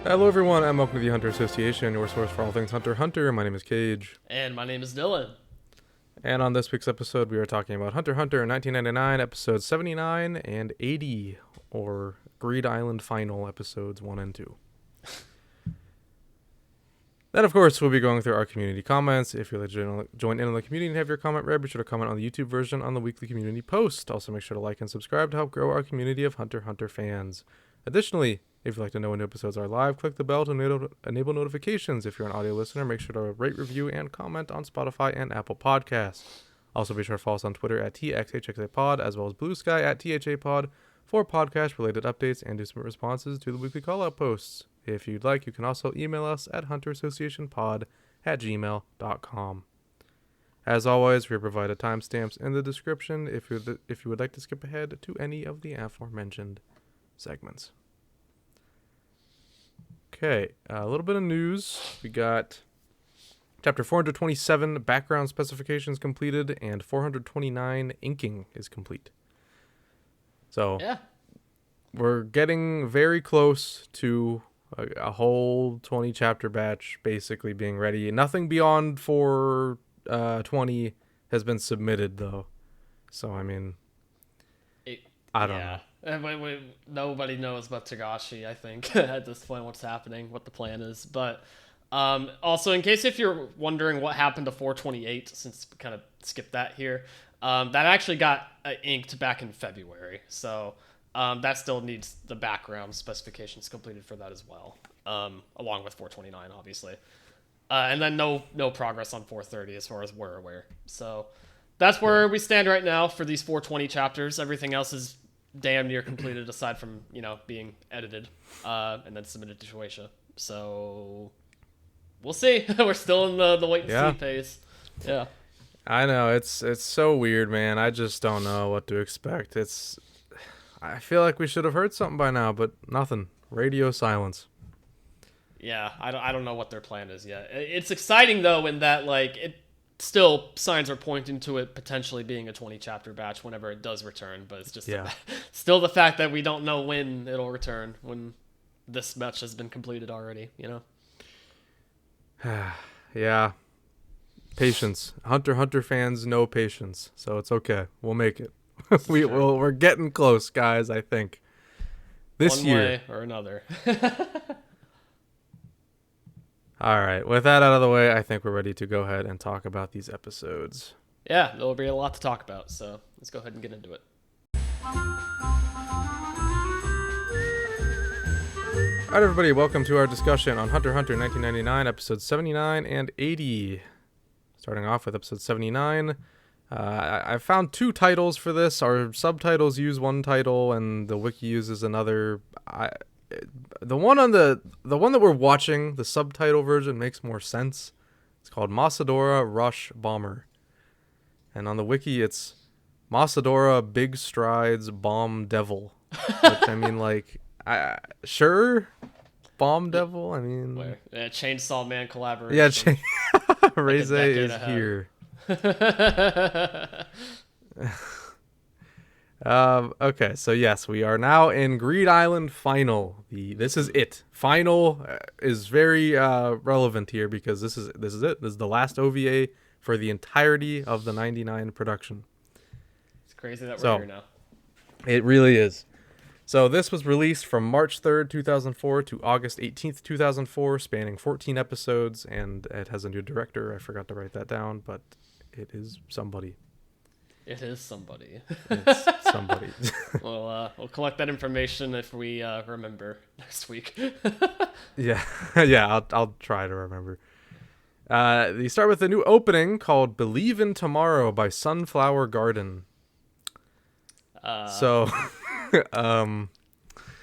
Hello everyone, and welcome to the Hunter Association, your source for all things Hunter x Hunter. My name is Kaige. And my name is Dylan. And on this week's episode, we are talking about Hunter x Hunter 1999, episodes 79 and 80, or Greed Island Final, episodes 1 and 2. Then, of course, we'll be going through our community comments. If you'd like to join in on the community and have your comment read, be sure to comment on the YouTube version on the weekly community post. Also, make sure to like and subscribe to help grow our community of Hunter x Hunter fans. Additionally, if you'd like to know when new episodes are live, click the bell to enable notifications. If you're an audio listener, make sure to rate, review, and comment on Spotify and Apple Podcasts. Also, be sure to follow us on Twitter at TXHXAPod, as well as Bluesky at THAPod for podcast-related updates and do some responses to the weekly call-out posts. If you'd like, you can also email us at hunterassociationpod@gmail.com. As always, we provide timestamps in the description if you would like to skip ahead to any of the aforementioned segments. Okay, a little bit of news. We got Chapter 427, background specifications completed, and 429, inking is complete. So, Yeah. we're getting very close to a whole 20 chapter batch basically being ready. Nothing beyond 420 has been submitted, though. So, I mean, I don't know. Nobody knows but Tagashi, I think, at this point, what's happening, what the plan is. But also, in case if you're wondering what happened to 428, since we kind of skipped that here, that actually got inked back in February. So that still needs the background specifications completed for that as well, along with 429, obviously. And then no progress on 430 as far as we're aware. So that's where we stand right now for these 420 chapters. Everything else is damn near completed aside from, being edited and then submitted to Shueisha. So we'll see. We're still in the wait and see phase. Yeah. I know, it's so weird, man. I just don't know what to expect. I feel like we should have heard something by now, but nothing. Radio silence. Yeah, I don't know what their plan is yet. It's exciting though in that it still signs are pointing to it potentially being a 20 chapter batch whenever it does return, but it's just still the fact that we don't know when it'll return when this match has been completed already, Yeah. Patience. Hunter x Hunter fans know patience, so it's okay. We'll make it. We're getting close, guys, I think. This One year. way or another. All right. With that out of the way, I think we're ready to go ahead and talk about these episodes. Yeah, there'll be a lot to talk about, so let's go ahead and get into it. All right, everybody, welcome to our discussion on Hunter x Hunter 1999, episodes 79 and 80. Starting off with episode 79. I found two titles for this. Our subtitles use one title, and the wiki uses another. The one that we're watching, the subtitle version, makes more sense. It's called Masadora Rush Bomber, and on the wiki it's Masadora Big Strides Bomb Devil. Which, I mean, sure, Bomb Devil. I mean, Chainsaw Man collaboration. Yeah, Reze is here. Okay, so yes, we are now in Greed Island Final. This is it. Final is very relevant here because this is it. This is the last OVA for the entirety of the 99 production. It's crazy that we're here now. It really is. So this was released from March 3rd, 2004 to August 18th, 2004, spanning 14 episodes, and it has a new director. I forgot to write that down, but it is somebody. It is somebody. It's somebody. We'll collect that information if we remember next week. Yeah, I'll try to remember. You start with a new opening called "Believe in Tomorrow" by Sunflower Garden.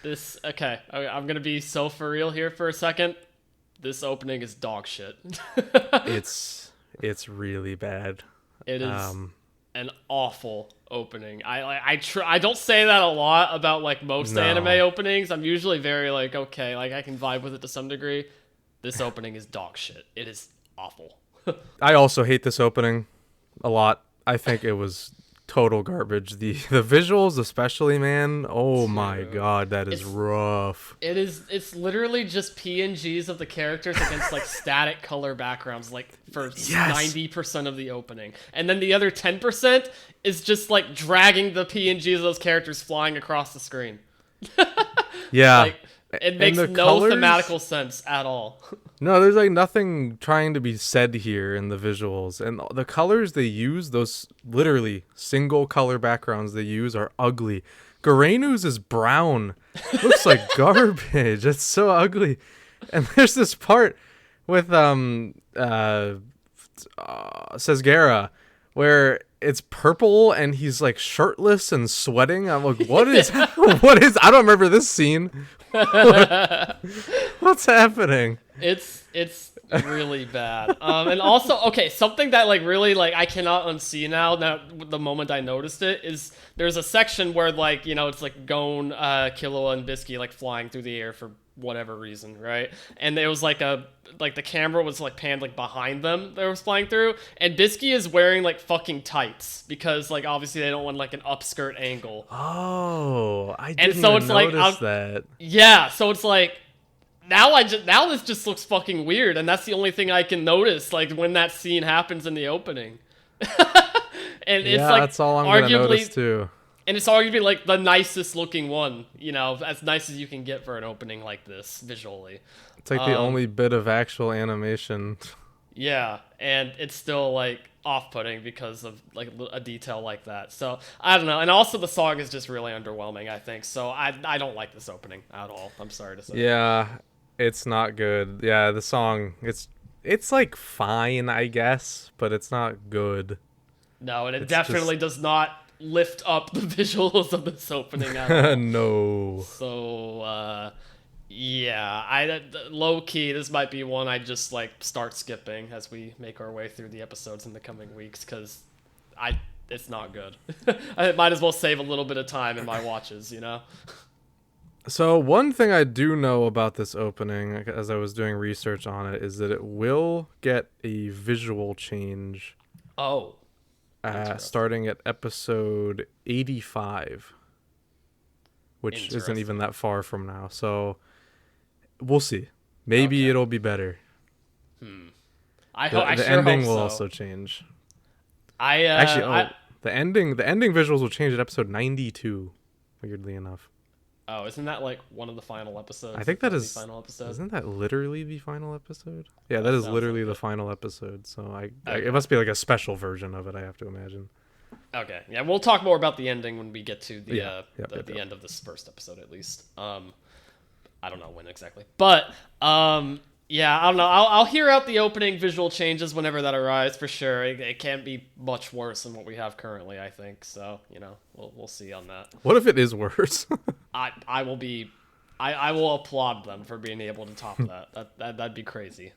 This I'm gonna be so for real here for a second. This opening is dog shit. It's really bad. It is an awful opening. I don't say that a lot about most anime openings. I'm usually very okay, I can vibe with it to some degree. This opening is dog shit. It is awful. I also hate this opening a lot. I think it was total garbage. The visuals, especially, man. Oh my Dude. god, that is It's rough. it's literally just PNGs of the characters against like static color backgrounds, like for Yes. 90% of the opening, and then the other 10% is just like dragging the PNGs of those characters flying across the screen. Yeah. Like it makes the no colors- thematical sense at all. No, there's like nothing trying to be said here in the visuals. And the colors they use, those literally single color backgrounds they use are ugly. Garenu's is brown. Looks like garbage. It's so ugly. And there's this part with Sesgera where it's purple and he's like shirtless and sweating. I'm like, what is what is I don't remember this scene. What's happening? It's really bad. And also, okay, something that like really like I cannot unsee now. That the moment I noticed it is there's a section where like it's like Gon, Killua, and Bluesky like flying through the air for whatever reason, right? And there was like the camera was like panned like behind them that was flying through, and Bluesky is wearing like fucking tights because like obviously they don't want like an upskirt angle. Oh, I didn't so even it's like, notice that. Yeah, so it's like now this just looks fucking weird, and that's the only thing I can notice like when that scene happens in the opening. And it's Yeah, like that's all I'm gonna arguably notice too. and it's arguably like the nicest looking one, as nice as you can get for an opening like this visually. It's like the only bit of actual animation. Yeah, and it's still like off-putting because of like a detail like that. So I don't know, and also the song is just really underwhelming, I think. So I don't like this opening at all. I'm sorry to say. Yeah, it's not good. Yeah, the song it's like fine, I guess, but it's not good. No, and it It's definitely does not lift up the visuals of this opening at all. No. So yeah, low key this might be one I just like start skipping as we make our way through the episodes in the coming weeks because it's not good. I might as well save a little bit of time in my watches, So one thing I do know about this opening, as I was doing research on it, is that it will get a visual change. Oh. Starting at episode 85, which isn't even that far from now. So we'll see. Maybe it'll be better. I The sure ending hope will so. also change. The the ending visuals will change at episode 92. Weirdly enough. Oh, isn't that like one of the final episodes? I think that is. the final episode. Isn't that literally the final episode? Yeah, that is sounds literally like the it. final episode. So Okay. it must be like a special version of it. I have to imagine. Okay, yeah, we'll talk more about the ending when we get to the Yep. end of this first episode, at least. I don't know when exactly, but yeah, I don't know. I'll hear out the opening visual changes whenever that arrives for sure. It can't be much worse than what we have currently, I think. So we'll see on that. What if it is worse? I will applaud them for being able to top that. That'd be crazy.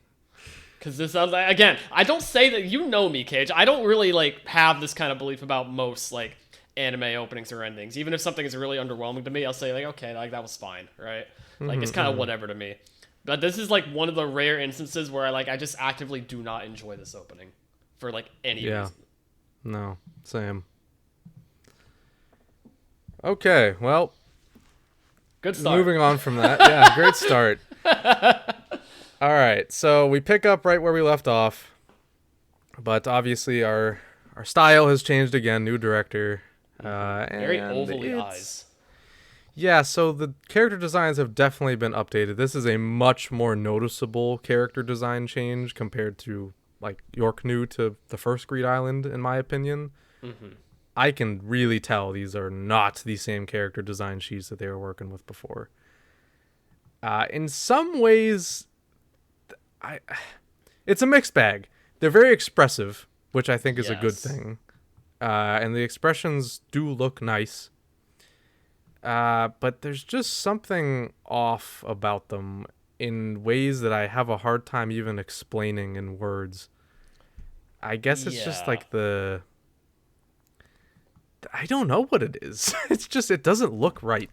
Because this again, I don't say that, me, Kaige. I don't really like have this kind of belief about most like anime openings or endings. Even if something is really underwhelming to me, I'll say like, okay, like that was fine, right? Like it's kind of whatever to me. But this is like one of the rare instances where I just actively do not enjoy this opening for like any reason. No, same. Okay, well, Good start. moving on from that. Yeah, great start. All right, so we pick up right where we left off, but obviously our style has changed again. New director. Very and overly it's- eyes. Yeah, so the character designs have definitely been updated. This is a much more noticeable character design change compared to like York New to the first Greed Island, in my opinion. Mm-hmm. I can really tell these are not the same character design sheets that they were working with before. In some ways, it's a mixed bag. They're very expressive, which I think is a good Yes. thing. And the expressions do look nice. But there's just something off about them in ways that I have a hard time even explaining in words. I guess it's just Yeah. like I don't know what it is. It's just, it doesn't look right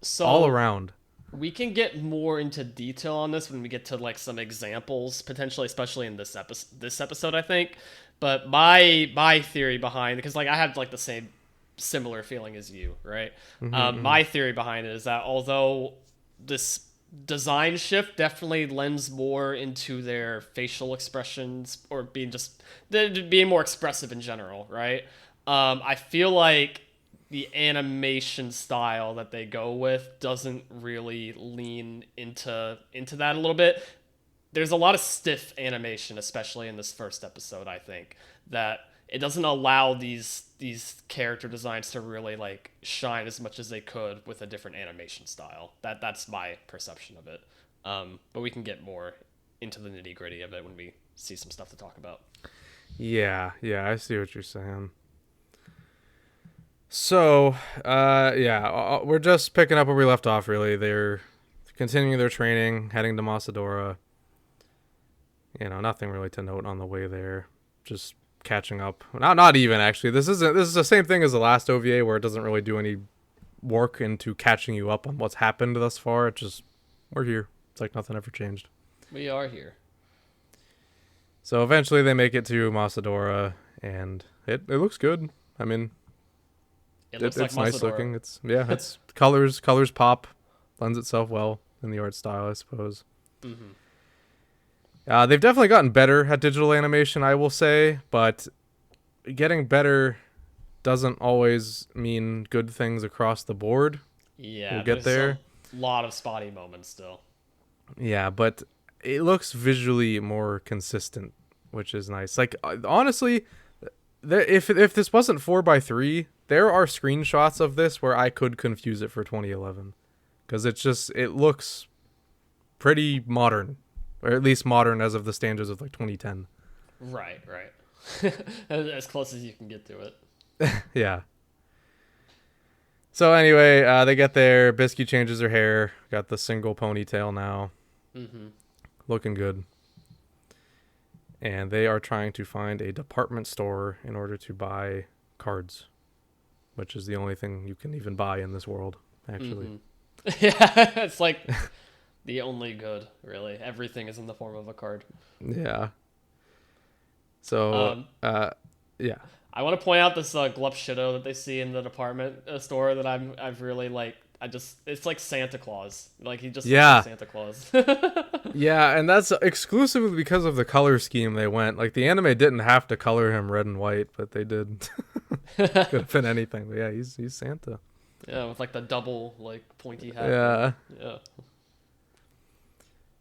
So all around. we can get more into detail on this when we get to like some examples potentially, especially in this episode I think. But my theory behind, because like I had like the same similar feeling as you, right? Mm-hmm. My theory behind it is that although this design shift definitely lends more into their facial expressions or being more expressive in general, right? I feel like the animation style that they go with doesn't really lean into that a little bit. There's a lot of stiff animation, especially in this first episode. I think that it doesn't allow these character designs to really like shine as much as they could with a different animation style. That's my perception of it. But we can get more into the nitty gritty of it when we see some stuff to talk about. Yeah, I see what you're saying. So, we're just picking up where we left off, really. They're continuing their training, heading to Masadora. Nothing really to note on the way there. Just catching up. Not even, actually. This is the same thing as the last OVA, where it doesn't really do any work into catching you up on what's happened thus far. It just, we're here. It's like nothing ever changed. We are here. So eventually they make it to Masadora, and it looks good. I mean, It's like nice Masadora. looking. It's colors pop, lends itself well in the art style, I suppose. Mm-hmm. They've definitely gotten better at digital animation, I will say, but getting better doesn't always mean good things across the board. Yeah, We'll get there. A lot of spotty moments still. Yeah, but it looks visually more consistent, which is nice. Like, honestly, if this wasn't 4x3, there are screenshots of this where I could confuse it for 2011, because it looks pretty modern, or at least modern as of the standards of like 2010. Right. As close as you can get to it. Yeah. So anyway, they get there. Bisky changes her hair. Got the single ponytail now. Mm-hmm. Looking good. And they are trying to find a department store in order to buy cards, which is the only thing you can even buy in this world, actually. Mm-hmm. Yeah, it's like the only good, really. Everything is in the form of a card. Yeah. So, yeah. I want to point out this Glup Shido that they see in the department store that I've really like. It's like Santa Claus. Like he just looks like Santa Claus. Yeah, and that's exclusively because of the color scheme they went. Like the anime didn't have to color him red and white, but they did. Could have been anything, but yeah, he's Santa. Yeah, with like the double like pointy hat. Yeah. Yeah.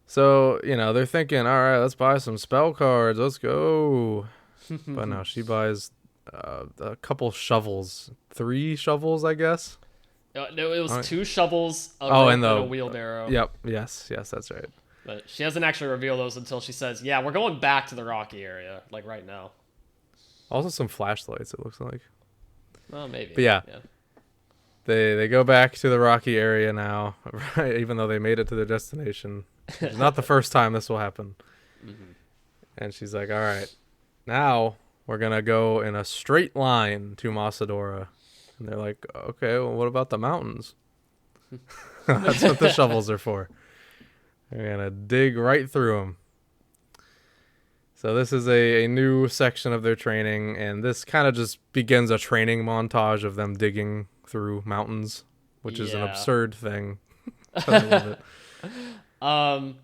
So, they're thinking, all right, let's buy some spell cards. Let's go. But no, she buys a couple shovels. 3 shovels, I guess. No, it was 2 shovels, a rope, and a wheelbarrow. Yep. Yes, that's right. But she doesn't actually reveal those until she says, "Yeah, we're going back to the rocky area, like right now." Also some flashlights, it looks like. Well, maybe. But yeah. They go back to the rocky area now, right? Even though they made it to their destination. It's not the first time this will happen. Mm-hmm. And she's like, all right, now we're going to go in a straight line to Masadora. And they're like, okay, well, what about the mountains? That's what the shovels are for. They're going to dig right through them. So this is a new section of their training, and this kind of just begins a training montage of them digging through mountains, which is an absurd thing. But I love it.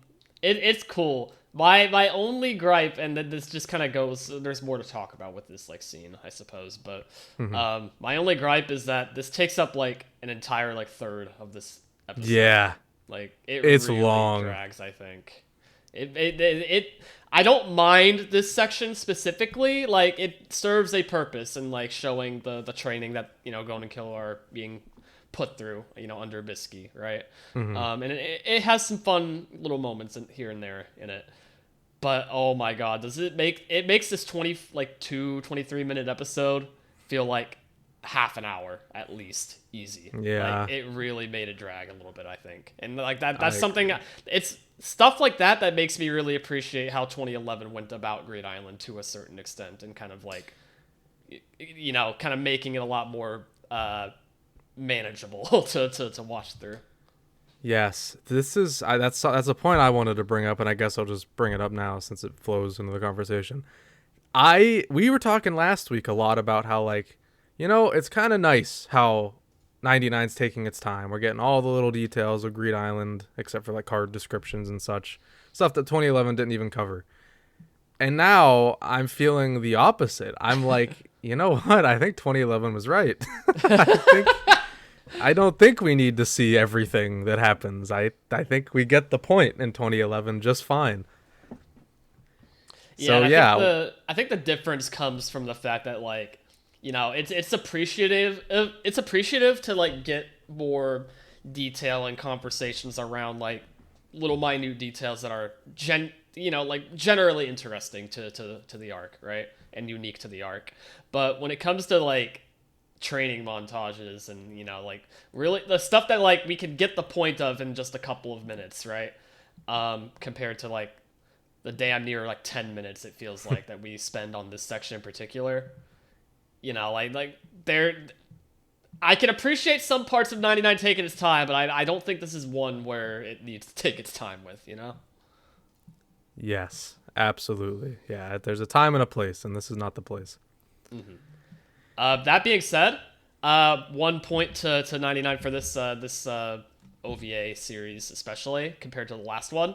It's cool. My only gripe, and then this just kind of goes. There's more to talk about with this like scene, I suppose. But my only gripe is that this takes up like an entire like third of this episode. Yeah, like it's really long. Drags, I think. It I don't mind this section specifically. Like it serves a purpose in like showing the training that Gon and Kill are being put through, under Bisky, right? And it has some fun little moments here and there in it. But oh my god, it makes this 23-minute episode feel like half an hour at least easy. Yeah. Like, it really made it drag a little bit, I think. And like that's something, it's stuff like that makes me really appreciate how 2011 went about Great Island to a certain extent, and kind of like kind of making it a lot more manageable to watch through. Yes, this is that's a point I wanted to bring up, and I guess I'll just bring it up now since it flows into the conversation. We were talking last week a lot about how it's kind of nice how 99's taking its time. We're getting all the little details of Greed Island, except for like card descriptions and such stuff that 2011 didn't even cover. And now I'm feeling the opposite. I'm like, you know what? I think 2011 was right. I don't think we need to see everything that happens. I think we get the point in 2011 just fine. Yeah, So yeah, I think the difference comes from the fact that like, it's appreciative. It's appreciative to like get more detail and conversations around like little minute details that are like generally interesting to the arc, right? And unique to the arc. But when it comes to like training montages and like really the stuff that like we could get the point of in just a couple of minutes, right? Compared to like the damn near like 10 minutes it feels like that we spend on this section in particular. Like there, I can appreciate some parts of 99 taking its time, but I don't think this is one where it needs to take its time with, yes, absolutely. Yeah, there's a time and a place, and this is not the place. That being said, 1 point to 99 for this OVA series, especially compared to the last one.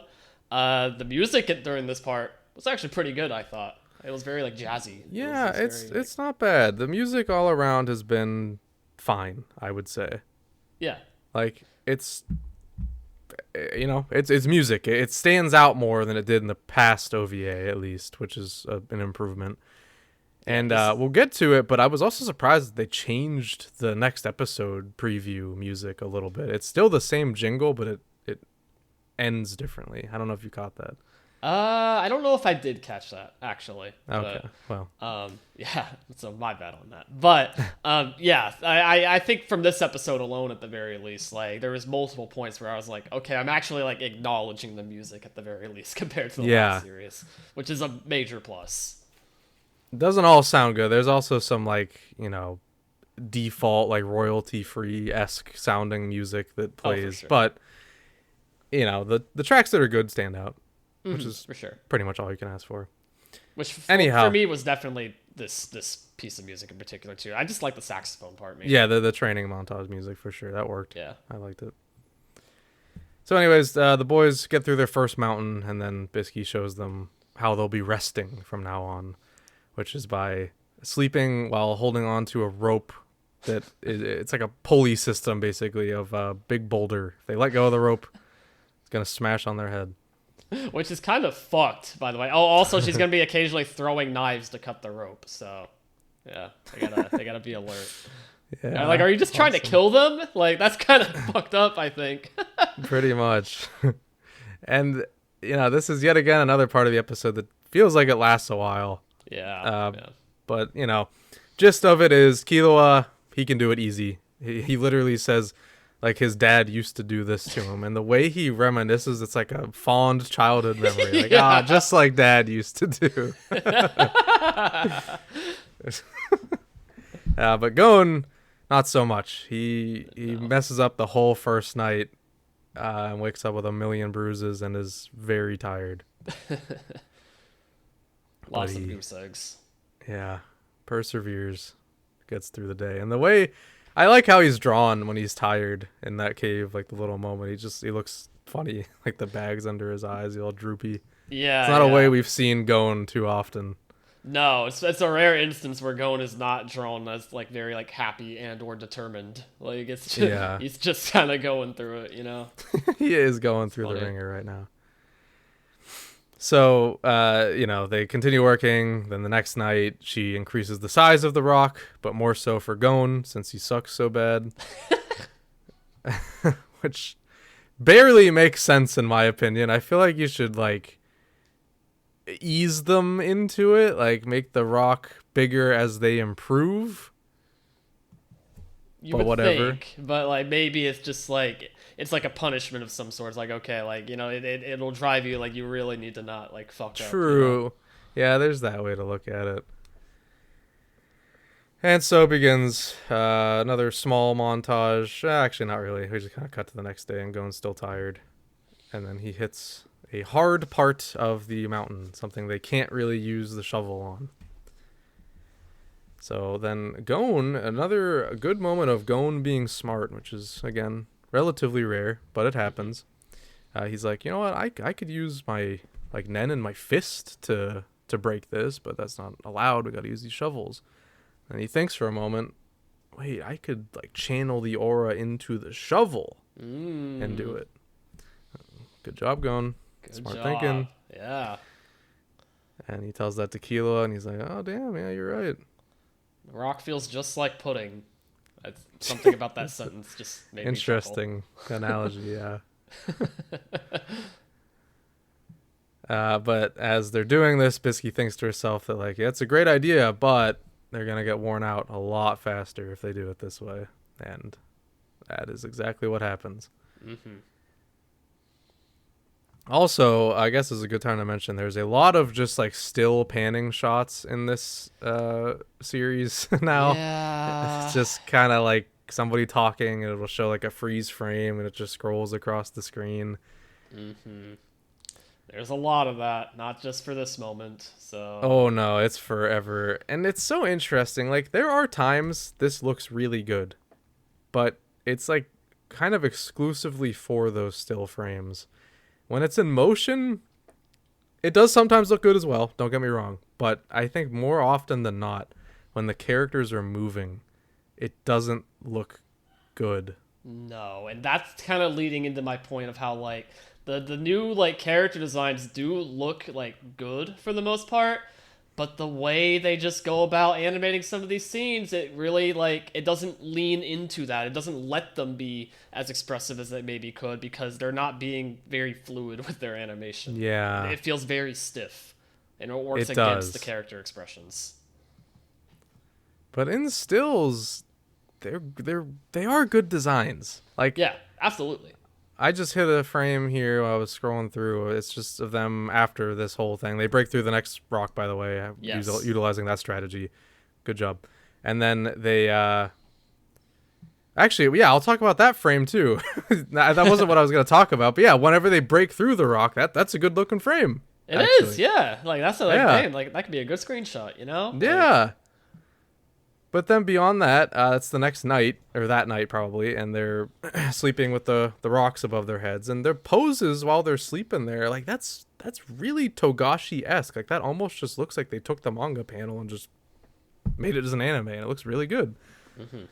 The music during this part was actually pretty good, I thought. It was very like jazzy. Yeah, very, it's not bad. The music all around has been fine, I would say. Yeah. Like it's it's music. It stands out more than it did in the past OVA at least, which is an improvement. And we'll get to it, but I was also surprised that they changed the next episode preview music a little bit. It's still the same jingle, but it ends differently. I don't know if you caught that. I don't know if I did catch that actually. Okay, but, well. Yeah, so my bad on that. But yeah, I think from this episode alone, at the very least, like there was multiple points where I was like, okay, I'm actually like acknowledging the music at the very least compared to the last series, which is a major plus. It doesn't all sound good. There's also some like default like royalty free esque sounding music that plays, sure. but the tracks that are good stand out. Which is for sure pretty much all you can ask for. Which for Anyhow, me was definitely this piece of music in particular too. I just like the saxophone part, maybe. Yeah, the training montage music for sure. That worked. Yeah, I liked it. So anyways, the boys get through their first mountain, and then Bluesky shows them how they'll be resting from now on, which is by sleeping while holding on to a rope that it's like a pulley system basically of a big boulder. If they let go of the rope, it's going to smash on their head. Which is kind of fucked, by the way. Oh, also she's gonna be occasionally throwing knives to cut the rope. So, yeah, they gotta be alert. Yeah, like, are you just trying to kill them? Like, that's kind of fucked up, I think. Pretty much. And this is yet again another part of the episode that feels like it lasts a while. Yeah. But gist of it is Killua, he can do it easy. He literally says, like his dad used to do this to him, and the way he reminisces, it's like a fond childhood memory. Like, just like dad used to do. But Gon, not so much. He messes up the whole first night and wakes up with a million bruises and is very tired. Lots of goose eggs. Yeah, perseveres, gets through the day. And the way... I like how he's drawn when he's tired in that cave, like the little moment. He looks funny, like the bags under his eyes, he's all droopy. Yeah, it's not a way we've seen Gon too often. No, it's a rare instance where Gon is not drawn as like very like happy and or determined. Like it's just, he's just kind of going through it, He is going through the ringer right now. So, they continue working. Then the next night, she increases the size of the rock, but more so for Gon, since he sucks so bad. Which barely makes sense, in my opinion. I feel like you should, like, ease them into it. Like, make the rock bigger as they improve. You would think, but, like, maybe it's just, like... It's like a punishment of some sort. It's like, okay, like, it'll drive you, like, you really need to not, like, fuck up. True. Yeah, there's that way to look at it. And so begins another small montage. Actually, not really. We just kind of cut to the next day and Gon's still tired. And then he hits a hard part of the mountain, something they can't really use the shovel on. So then Gon, another good moment of Gon being smart, which is, again, relatively rare, but it happens. He's like, you know what, I could use my, like, Nen and my fist to break this, but that's not allowed. We gotta use these shovels. And he thinks for a moment, wait, I could, like, channel the aura into the shovel and do it. Good job, Gon. Good Smart job. thinking. Yeah. And he tells that to Kilo, and he's like, oh, damn, yeah, you're right. The rock feels just like pudding. Something about that sentence just made me Interesting analogy, yeah. But as they're doing this, Bluesky thinks to herself that, like, yeah, it's a great idea, but they're going to get worn out a lot faster if they do it this way. And that is exactly what happens. Mm-hmm. Also, I guess is a good time to mention there's a lot of just, like, still panning shots in this series now. Yeah. It's just kind of like somebody talking, and it'll show, like, a freeze frame, and it just scrolls across the screen. Mm-hmm. There's a lot of that, not just for this moment. So. Oh no, it's forever. And it's so interesting. Like, there are times this looks really good, but it's, like, kind of exclusively for those still frames. When it's in motion, it does sometimes look good as well, don't get me wrong, but I think more often than not, when the characters are moving, it doesn't look good. No, and that's kind of leading into my point of how, like, the new, like, character designs do look, like, good for the most part, but the way they just go about animating some of these scenes, it really, like, it doesn't lean into that. It doesn't let them be as expressive as they maybe could, because they're not being very fluid with their animation. Yeah. It feels very stiff, and it works It against does. the character expressions. But in stills, they are good designs. Like, Yeah, absolutely. I just hit a frame here while I was scrolling through. It's just of them after this whole thing. They break through the next rock, by the way, Yes. utilizing that strategy. Good job. And then they... Actually, yeah, I'll talk about that frame, too. That wasn't what I was going to talk about. But yeah, whenever they break through the rock, that's a good-looking frame. It actually. is, yeah. Like, that's a, like, Yeah. damn, like, that could be a good screenshot, you know? Like, Yeah. But then beyond that, it's the next night, or that night probably, and they're sleeping with the rocks above their heads, and their poses while they're sleeping there, like, that's really Togashi-esque. Like, that almost just looks like they took the manga panel and just made it as an anime, and it looks really good. Mm-hmm.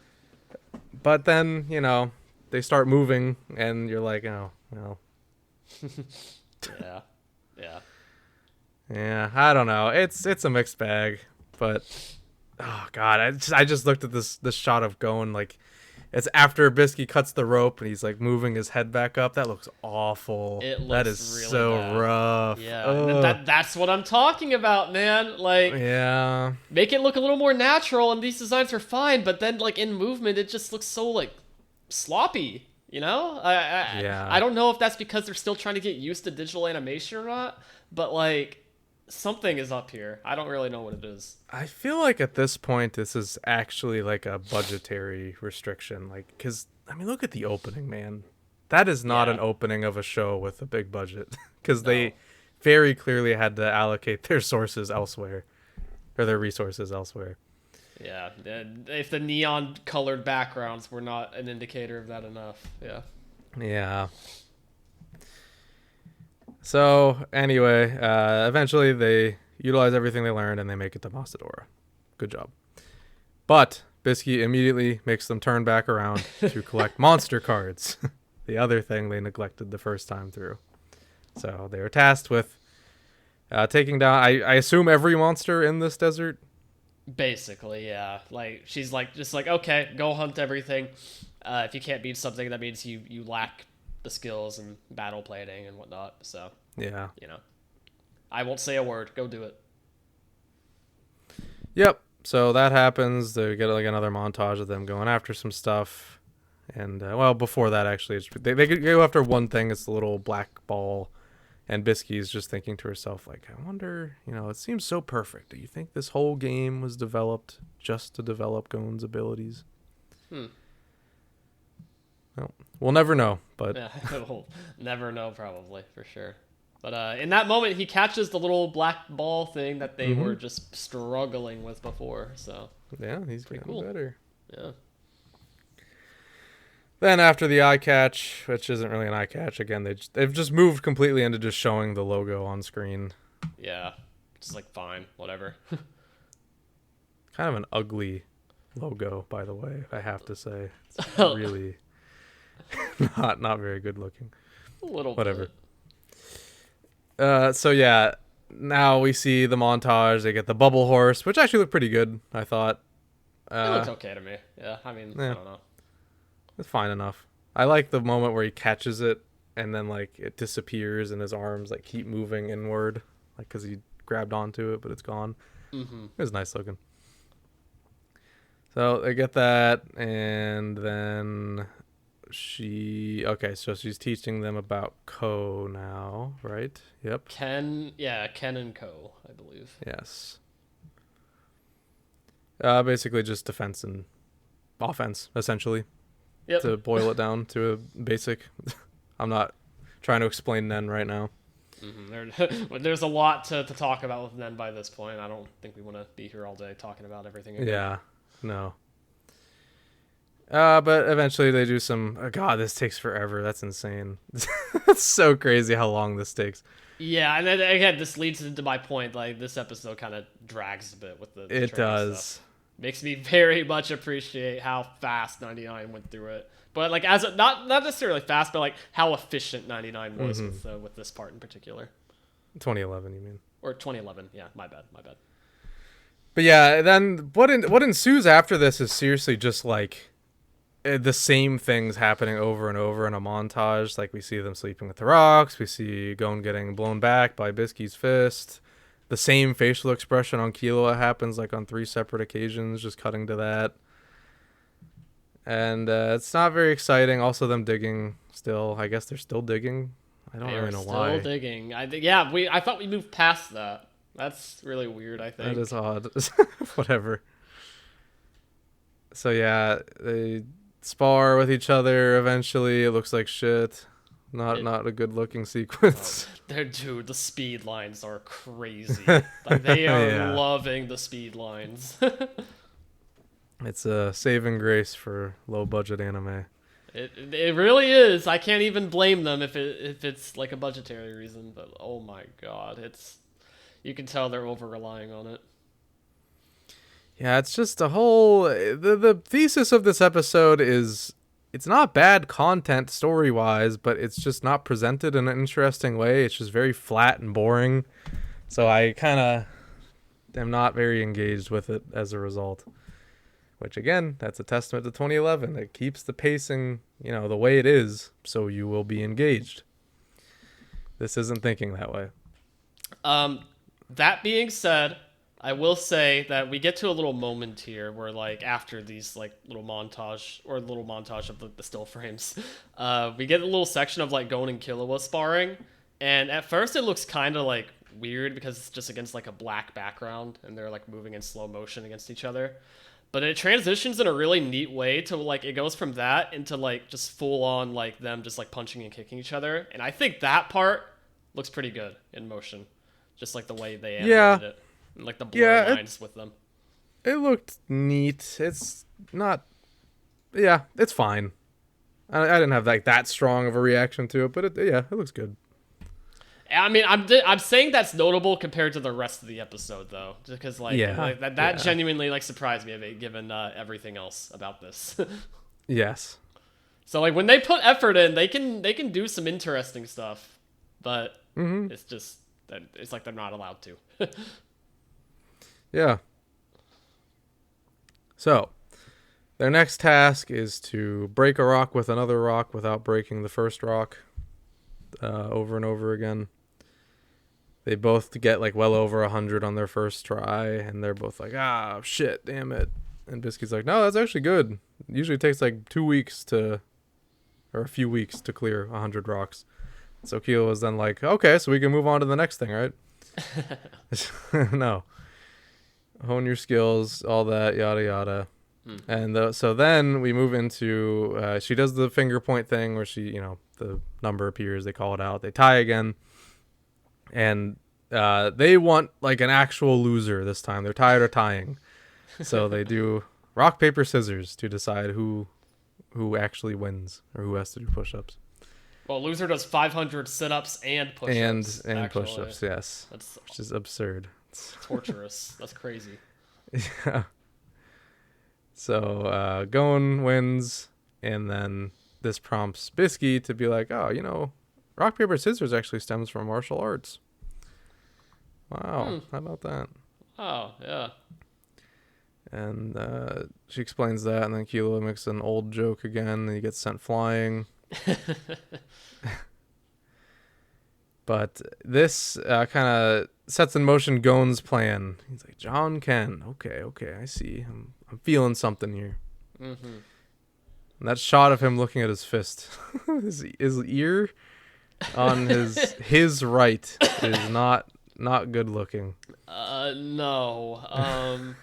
But then, you know, they start moving, and you're like, oh, well. Yeah. Yeah. Yeah, I don't know. It's a mixed bag, but... Oh god, I just looked at this shot of Gon, like, it's after Bluesky cuts the rope and he's, like, moving his head back up. That looks awful. It looks that is really so bad. rough. Yeah, and that's what I'm talking about, man. Like, Yeah. make it look a little more natural, and these designs are fine, but then, like, in movement, it just looks so, like, sloppy, you know? Yeah. I don't know if that's because they're still trying to get used to digital animation or not, but, like, something is up here. I don't really know what it is. I feel like at this point this is actually like a budgetary restriction, like, because I mean, look at the opening, man. That is not an opening of a show with a big budget, because they very clearly had to allocate their sources elsewhere, or their resources elsewhere. Yeah, if the neon colored backgrounds were not an indicator of that enough. Yeah. So anyway, eventually they utilize everything they learned and they make it to Masadora. Good job. But Bluesky immediately makes them turn back around to collect monster cards. The other thing they neglected the first time through. So they are tasked with taking down, I assume, every monster in this desert. Basically, yeah. Like, she's like, just like, okay, go hunt everything. If you can't beat something, that means you lack the skills and battle planning and whatnot. So Yeah. you know, I won't say a word. Go do it. Yep. So that happens. They get, like, another montage of them going after some stuff. And, well, before that, actually, they go after one thing. It's the little black ball. And Bluesky's just thinking to herself, like, I wonder, you know, it seems so perfect. Do you think this whole game was developed just to develop Gon's abilities? Well, we'll never know, but... Yeah, we'll never know, probably, for sure. But in that moment, he catches the little black ball thing that they were just struggling with before, so... Yeah, he's Pretty getting cool. better. Yeah. Then after the eye catch, which isn't really an eye catch, again they've just moved completely into just showing the logo on screen. Yeah. Just like fine, whatever. Kind of an ugly logo, by the way. I have to say, it's A really not very good looking. little Whatever. bit. So yeah, now we see the montage. They get the bubble horse, which actually looked pretty good. I thought. It looks okay to me. Yeah, I mean, I Yeah, don't know. it's fine enough. I like the moment where he catches it and then like it disappears and his arms like keep moving inward, like because he grabbed onto it, but it's gone. Mm-hmm. It was nice looking. So they get that, and then so she's teaching them about Ko now, right? Yep. Ken and Co, I believe. Yes. Basically just defense and offense, essentially, Yep. to boil it down to a basic. I'm not trying to explain Nen right now. There's a lot to talk about with Nen by this point. I don't think we want to be here all day talking about everything again. Yeah, no. But eventually they do some. Oh God, this takes forever. That's insane. It's so crazy how long this takes. Yeah, and then again, this leads into my point. Like, this episode kind of drags a bit with the It training does. stuff. Makes me very much appreciate how fast 99 went through it. But like, as a, not necessarily fast, but like how efficient 99 was with this part in particular. 2011, you mean? Or 2011. Yeah, my bad. But yeah, then what ensues after this is seriously just like the same things happening over and over in a montage. Like we see them sleeping with the rocks, we see Gon getting blown back by Bisky's fist. The same facial expression on Killua happens like on 3 separate occasions, just cutting to that. And it's not very exciting. Also, them digging still. I guess they're still digging. I don't really know why. Still digging. I thought we moved past that. That's really weird, I think. That is odd. Whatever. So yeah, they spar with each other eventually. It looks like shit. Not a good looking sequence. Dude, the speed lines are crazy. Like, they are Yeah. loving the speed lines. It's a saving grace for low budget anime. It really is. I can't even blame them if it's like a budgetary reason. But oh my god, you can tell they're over relying on it. Yeah, it's just a whole the thesis of this episode is it's not bad content story-wise, but it's just not presented in an interesting way. It's just very flat and boring. So I kind of am not very engaged with it as a result. Which again, that's a testament to 2011. It keeps the pacing, the way it is, so you will be engaged. This isn't thinking that way. That being said, I will say that we get to a little moment here where, like, after these like little montage of the still frames, we get a little section of like Gon and Killua sparring, and at first it looks kind of like weird because it's just against like a black background and they're like moving in slow motion against each other. But it transitions in a really neat way to like it goes from that into like just full on like them just like punching and kicking each other, and I think that part looks pretty good in motion, just like the way they animated it, and like the blur lines with them. It looked neat. It's not. Yeah, it's fine. I didn't have like that strong of a reaction to it, but it looks good. I mean, I'm saying that's notable compared to the rest of the episode, though, just because that genuinely like surprised me a bit, given everything else about this. Yes. So like when they put effort in, they can do some interesting stuff, but it's just it's like they're not allowed to. Yeah. So, their next task is to break a rock with another rock without breaking the first rock. Over and over again. They both get like well over 100 on their first try, and they're both like, ah, shit, damn it. And Biscuit's like, no, that's actually good. It usually takes like 2 weeks or a few weeks to clear 100 rocks. So Keel was then like, okay, so we can move on to the next thing, right? No. Hone your skills, all that, yada, yada. And so then we move into, she does the finger point thing where she, the number appears, they call it out, they tie again. And they want like an actual loser this time. They're tired of tying. So they do rock, paper, scissors to decide who actually wins or who has to do push-ups. Well, loser does 500 sit-ups and push-ups. And push-ups, yes. That's Which is absurd. torturous. That's crazy. Yeah. So Gon wins, and then this prompts Bluesky to be like, oh, rock, paper, scissors actually stems from martial arts. Wow, how about that? Oh, yeah. And she explains that, and then Kilo makes an old joke again, and he gets sent flying. But this kind of sets in motion Gon's plan. He's like, John Ken. Okay, I see. I'm feeling something here. Mm-hmm. And that shot of him looking at his fist, his ear on his right is not good looking. No.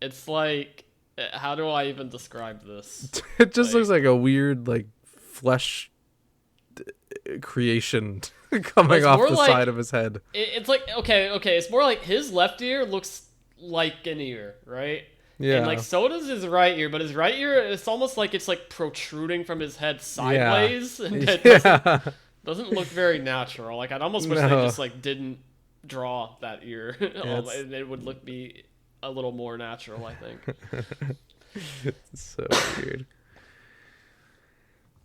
It's like, how do I even describe this? It just looks like a weird, like, flesh creation coming off the side of his head. It's like, okay, it's more like his left ear looks like an ear, right? Yeah. And like so does his right ear, but his right ear, it's almost like it's like protruding from his head sideways. Yeah. And it doesn't look very natural. Like I'd almost wish they just like didn't draw that ear. And it would be a little more natural, I think. It's so weird.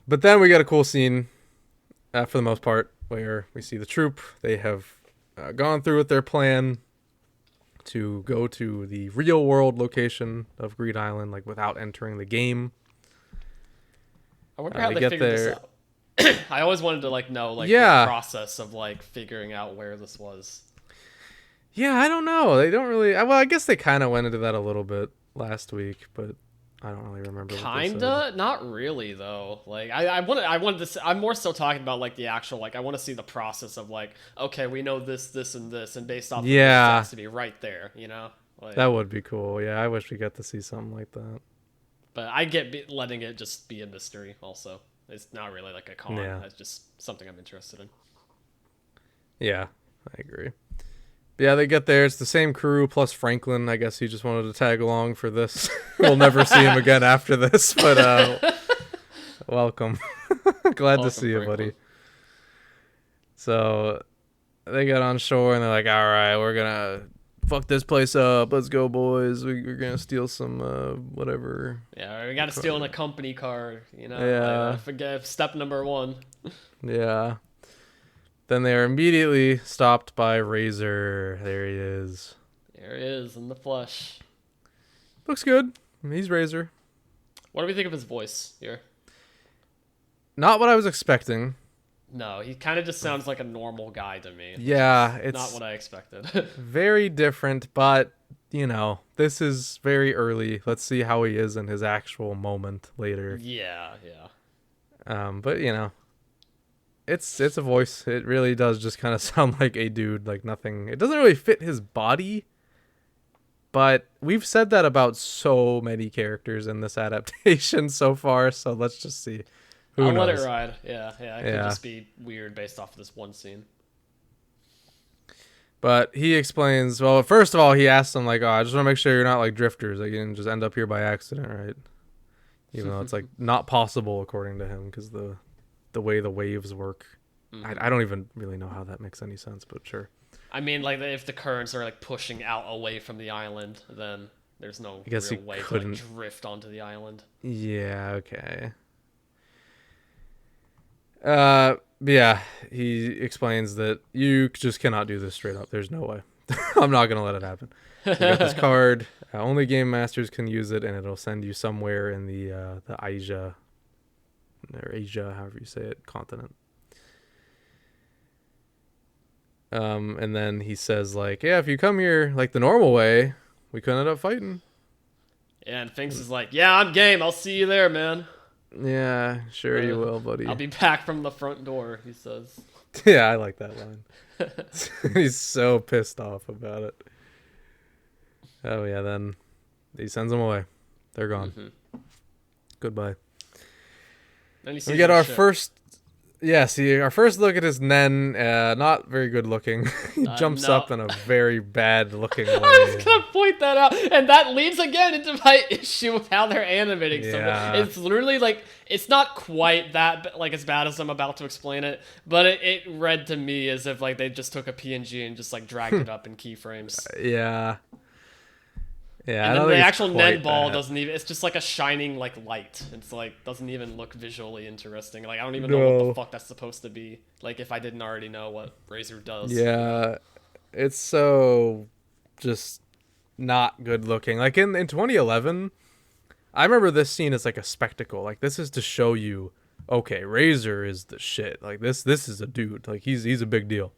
But then we get a cool scene, for the most part, where we see the troop. They have gone through with their plan to go to the real world location of Greed Island, like without entering the game. I wonder how they figured this out. I always wanted to know the process of figuring out where this was. Yeah, I don't know. They don't really. Well, I guess they kind of went into that a little bit last week, but I don't really remember. Kinda, not really though. I wanted to. I'm more so talking about the actual. I want to see the process of okay, we know this, and this, and based off of this, it has to be right there. That would be cool. Yeah, I wish we got to see something like that. But I get letting it just be a mystery. Also, it's not really a con. Yeah. It's just something I'm interested in. Yeah, I agree. Yeah, they get there. It's the same crew plus Franklin. I guess he just wanted to tag along for this. We'll never see him again after this, but welcome. Glad to see you, buddy. So they get on shore and they're like, all right, we're going to fuck this place up. Let's go, boys. We're going to steal some whatever. Yeah, we got to steal in a company car, Yeah. Forget step number 1. Yeah. Then they are immediately stopped by Razor. There he is. There he is in the flesh. Looks good. He's Razor. What do we think of his voice here? Not what I was expecting. No, he kind of just sounds like a normal guy to me. Yeah, it's not what I expected. Very different, but this is very early. Let's see how he is in his actual moment later. Yeah. But it's a voice. It really does just kind of sound like a dude, like nothing. It doesn't really fit his body, but we've said that about so many characters in this adaptation so far. So let's just see. Who knows? Let it ride. Yeah. It could just be weird based off of this one scene. But he explains. Well, first of all, he asks them I just want to make sure you're not drifters. You didn't just end up here by accident, right? Even though it's not possible according to him because the way the waves work. Mm-hmm. I don't even really know how that makes any sense, but sure. I mean, if the currents are pushing out away from the island, then there's no real way to drift onto the island. Yeah, okay. Yeah, he explains that you just cannot do this straight up. There's no way. I'm not gonna let it happen. You got this card. Only game masters can use it, and it'll send you somewhere in the Asia, or Asia, however you say it, continent. And then he says yeah, if you come here the normal way, we could end up fighting. Yeah, and Finks is yeah, I'm game. I'll see you there, man. Yeah, sure you will, buddy. I'll be back from the front door, he says. Yeah, I like that line. He's so pissed off about it. Oh yeah, then he sends them away. They're gone. Mm-hmm. Goodbye. Then we get our first Yeah, see, our first look at his Nen, not very good looking. He jumps No. up in a very bad looking I way. was gonna point that out, and that leads again into my issue with how they're animating. So Yeah. it's literally like it's not quite that like as bad as I'm about to explain it, but it read to me as if like they just took a PNG and just like dragged it up in keyframes. Yeah. Yeah, And I then don't the think it's actual Nen quite ball that. doesn't even. It's just like a shining like light. It's like doesn't even look visually interesting. Like I don't even know what the No. fuck that's supposed to be. Like if I didn't already know what Razor does. Yeah. It's so just not good looking. Like in 2011, I remember this scene as like a spectacle. Like this is to show you, okay, Razor is the shit. Like this is a dude. Like he's a big deal.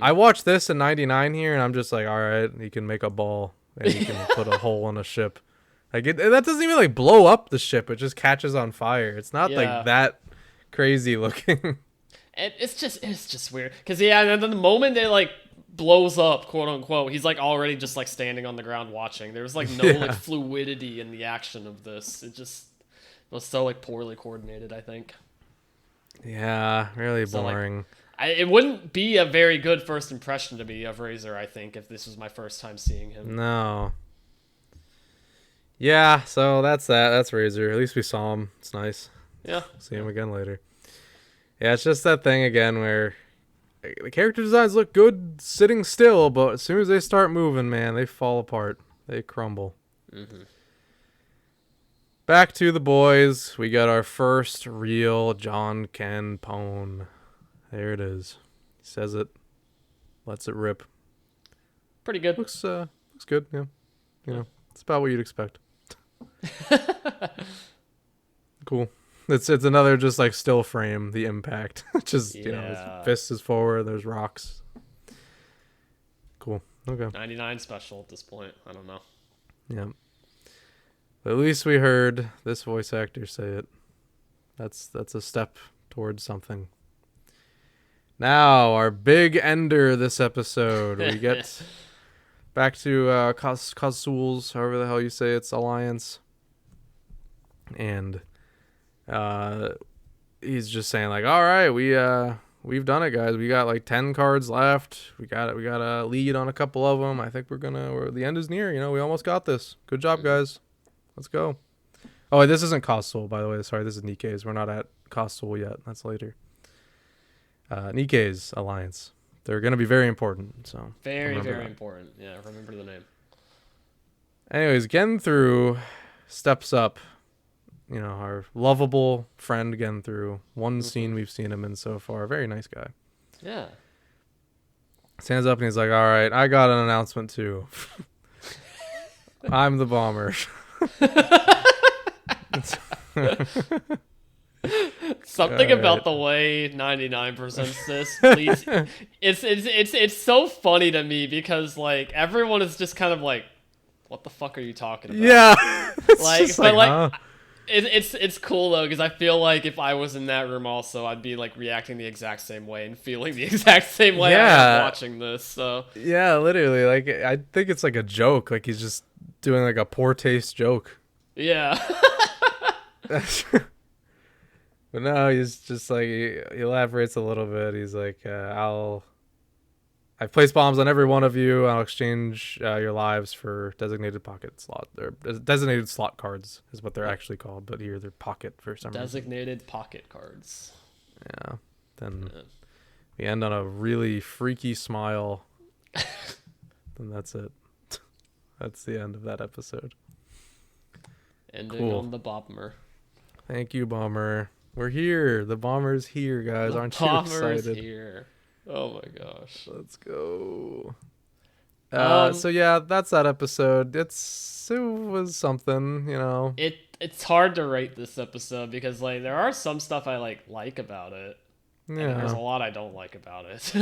I watched this in '99 here, and I'm just like, all right, he can make a ball and he can put a hole in a ship. Like that doesn't even like blow up the ship. It just catches on fire. It's not Yeah. like that crazy looking. And it's just weird because and then the moment it like blows up, quote unquote, he's like already just like standing on the ground watching. There's like no Yeah. like fluidity in the action of this. It just was so like poorly coordinated. I think Yeah, really So, like, boring. it wouldn't be a very good first impression to me of Razor. I think if this was my first time seeing him. No. Yeah, so that's that. That's Razor. At least we saw him. It's nice. Yeah. See him again later. Yeah, it's just that thing again where the character designs look good sitting still, but as soon as they start moving, man, they fall apart. They crumble. Back to the boys. We got our first real John Ken Pone. There it is. He says it. Lets it rip. Pretty good. Looks good, yeah. You know, it's about what you'd expect. Cool. It's another just like still frame, the impact. Just you know, Yeah. his fist is forward, there's rocks. Cool. Okay. 99 special at this point. I don't know. Yeah. But at least we heard this voice actor say it. That's a step towards something. Now, our big ender this episode. We get back to Kazul's, however the hell you say it's, alliance. And he's just saying like, all right, we've done it, guys. We got like 10 cards left. We got a lead on a couple of them. I think the end is near. You know, we almost got this. Good job, guys. Let's go. Oh, this isn't Kostul, by the way. Sorry, this is Nikkei's. We're not at Kostul yet. That's later. Nikkei's alliance. They're going to be very important. So Very, remember very that. important. Yeah, remember the name. Anyways, Genthru steps up. You know, our lovable friend Genthru. One scene we've seen him in so far. Very nice guy. Yeah. Stands up and he's like, all right, I got an announcement too. I'm the bomber. Something All about right. the way 99 presents this, please. It's so funny to me because like everyone is just kind of like, what the fuck are you talking about? Yeah. It's Like, just but like, huh? it's cool though because I feel like if I was in that room also, I'd be like reacting the exact same way and feeling the exact same way I Yeah. am watching this. So Yeah, literally. Like, I think it's like a joke. Like, he's just doing like a poor taste joke. yeah. But no, he's just like, he elaborates a little bit. He's like, I've placed bombs on every one of you. I'll exchange your lives for designated slot cards is what they're actually called. But here they're pocket for some reason. Designated pocket cards. Yeah. Then Yeah. we end on a really freaky smile. And that's it. That's the end of that episode. Ending Cool. on the bomber. Thank you, Bomber. We're here. The Bomber's here, guys. The Aren't you bomber is excited? here. Oh my gosh. Let's go. Um, So yeah, that's that episode. It was something, you know. It's hard to rate this episode because like there are some stuff I like about it. And there's a Yeah. lot I don't like about it.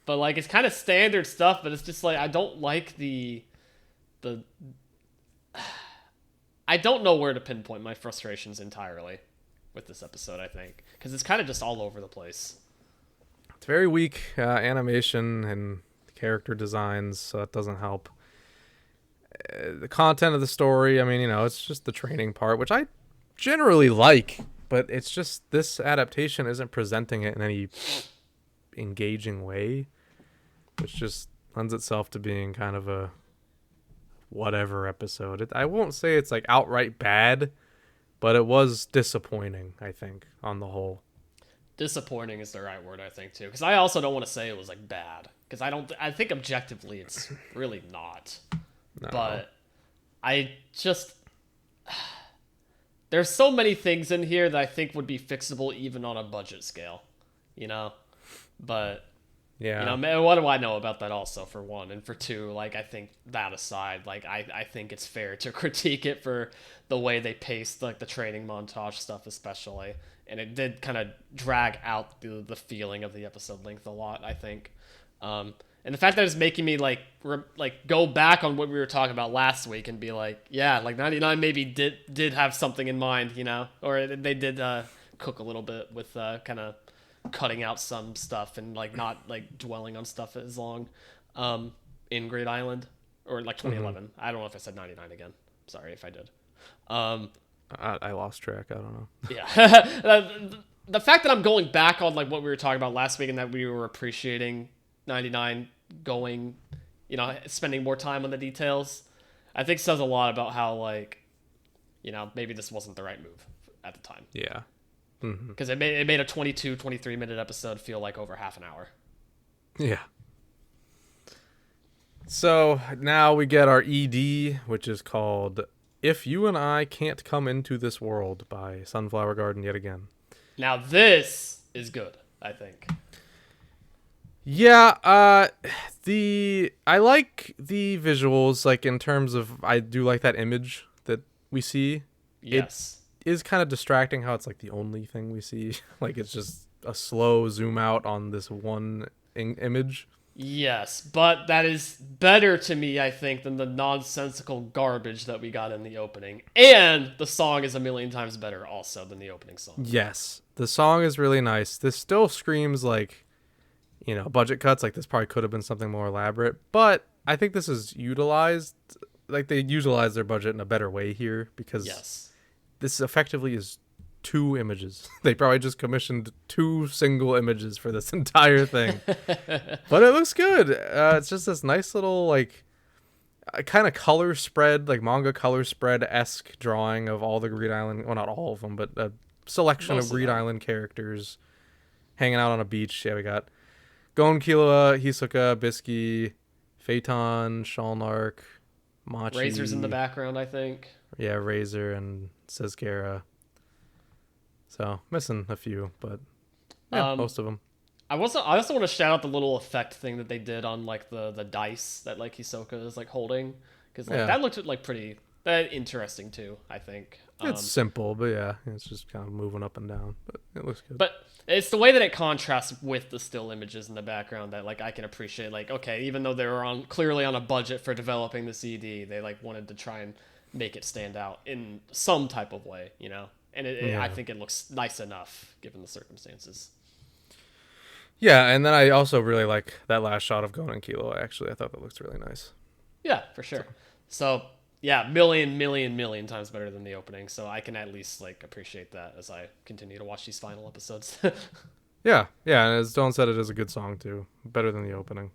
But like it's kind of standard stuff, but it's just like I don't like the I don't know where to pinpoint my frustrations entirely with this episode, I think, because it's kind of just all over the place. It's very weak animation and character designs, so that doesn't help. The content of the story, I mean, you know, it's just the training part, which I generally like, but it's just this adaptation isn't presenting it in any engaging way, which just lends itself to being kind of a whatever episode. I won't say it's like outright bad, but it was disappointing, I think, on the whole. Disappointing is the right word, I think, too. Because I also don't want to say it was like bad. Because I think objectively it's really not. No. But I just, there's so many things in here that I think would be fixable even on a budget scale, you know? But, Yeah. you know, what do I know about that also, for one? And for two, like, I think that aside, like, I think it's fair to critique it for the way they paced, like, the training montage stuff especially. And it did kind of drag out the feeling of the episode length a lot, I think. And the fact that it's making me, like, go back on what we were talking about last week and be like, yeah, like, 99 maybe did have something in mind, you know? Or they did cook a little bit with kind of cutting out some stuff and, like, not, like, dwelling on stuff as long in Great Island. Or, like, 2011. I don't know if I said 99 again. Sorry if I did. I lost track. I don't know. Yeah. The fact that I'm going back on, like, what we were talking about last week and that we were appreciating 99 going, you know, spending more time on the details, I think says a lot about how, like, you know, maybe this wasn't the right move at the time. Yeah. Because it made a 22, 23 minute episode feel like over half an hour. Yeah. So now we get our ED, which is called If You and I Can't Come Into This World by Sunflower Garden yet again. Now this is good, I think. Yeah, I like the visuals, like, in terms of, I do like that image that we see. Yes. It is kind of distracting how it's like the only thing we see. Like, it's just a slow zoom out on this one image. Yes, but that is better to me, I think, than the nonsensical garbage that we got in the opening. And the song is a million times better also than the opening song. Yes, the song is really nice. This still screams like, you know, budget cuts. Like, this probably could have been something more elaborate, but I think this is utilized. Like, they utilize their budget in a better way here, because this effectively is 2 images. They probably just commissioned 2 single images for this entire thing. But it looks good. It's just this nice little, like, kind of color spread, like manga color spread-esque drawing of all the Greed Island, well, not all of them, but a selection of Greed Island characters hanging out on a beach. Yeah, we got Gon, Killua, Hisoka, Bluesky, Phaeton, Shalnark, Machi. Razor's in the background, I think. Yeah, Razor and Sezgera. So, missing a few, but yeah, most of them. I also want to shout out the little effect thing that they did on, like, the dice that, like, Hisoka is, like, holding. Because, like, that looked, like, pretty interesting, too, I think. It's simple, but yeah, it's just kind of moving up and down. But it looks good. But it's the way that it contrasts with the still images in the background that, like, I can appreciate. Like, okay, even though they were clearly on a budget for developing the CD, they, like, wanted to try and make it stand out in some type of way, you know? And I think it looks nice enough given the circumstances. Yeah, and then I also really like that last shot of Gon and Kilo. Actually, I thought that looks really nice. Yeah, for sure. So yeah, million times better than the opening. So I can at least, like, appreciate that as I continue to watch these final episodes. Yeah, and as Dylan said, it is a good song too. Better than the opening.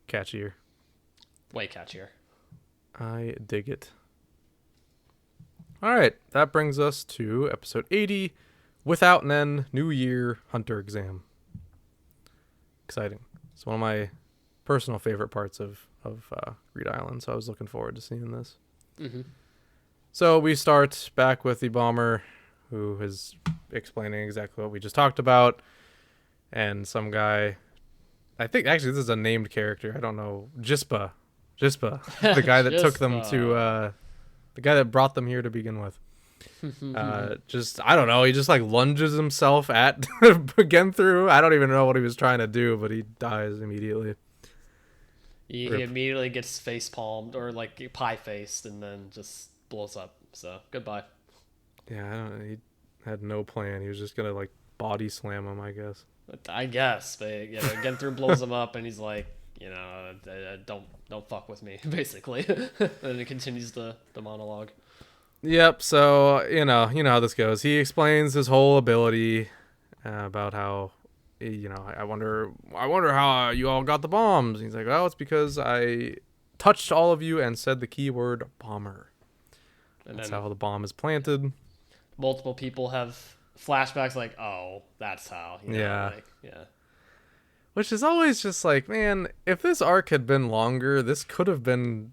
Catchier. Way catchier. I dig it. All right, that brings us to episode 80, Without an N, New Year Hunter Exam. Exciting. It's one of my personal favorite parts of Greed Island, so I was looking forward to seeing this. Mm-hmm. So we start back with the bomber, who is explaining exactly what we just talked about, and some guy, I think actually this is a named character, I don't know, Jispa, the guy that took them to, the guy that brought them here to begin with. Just, I don't know, he just, like, lunges himself at Genthru. I don't even know what he was trying to do, but he dies immediately. He immediately gets face palmed or, like, pie faced and then just blows up. So goodbye. Yeah, I don't know. He had no plan. He was just gonna, like, body slam him, I guess. But, you know, Genthru blows him up and he's like, you know, don't fuck with me, basically. And it continues the monologue. Yep. So you know how this goes. He explains his whole ability about how, I wonder how you all got the bombs. He's like, well, it's because I touched all of you and said the keyword bomber. And That's then how the bomb is planted. multiple people have flashbacks like, oh, that's how. Yeah. Like, yeah. Which is always just like, man, if this arc had been longer, this could have been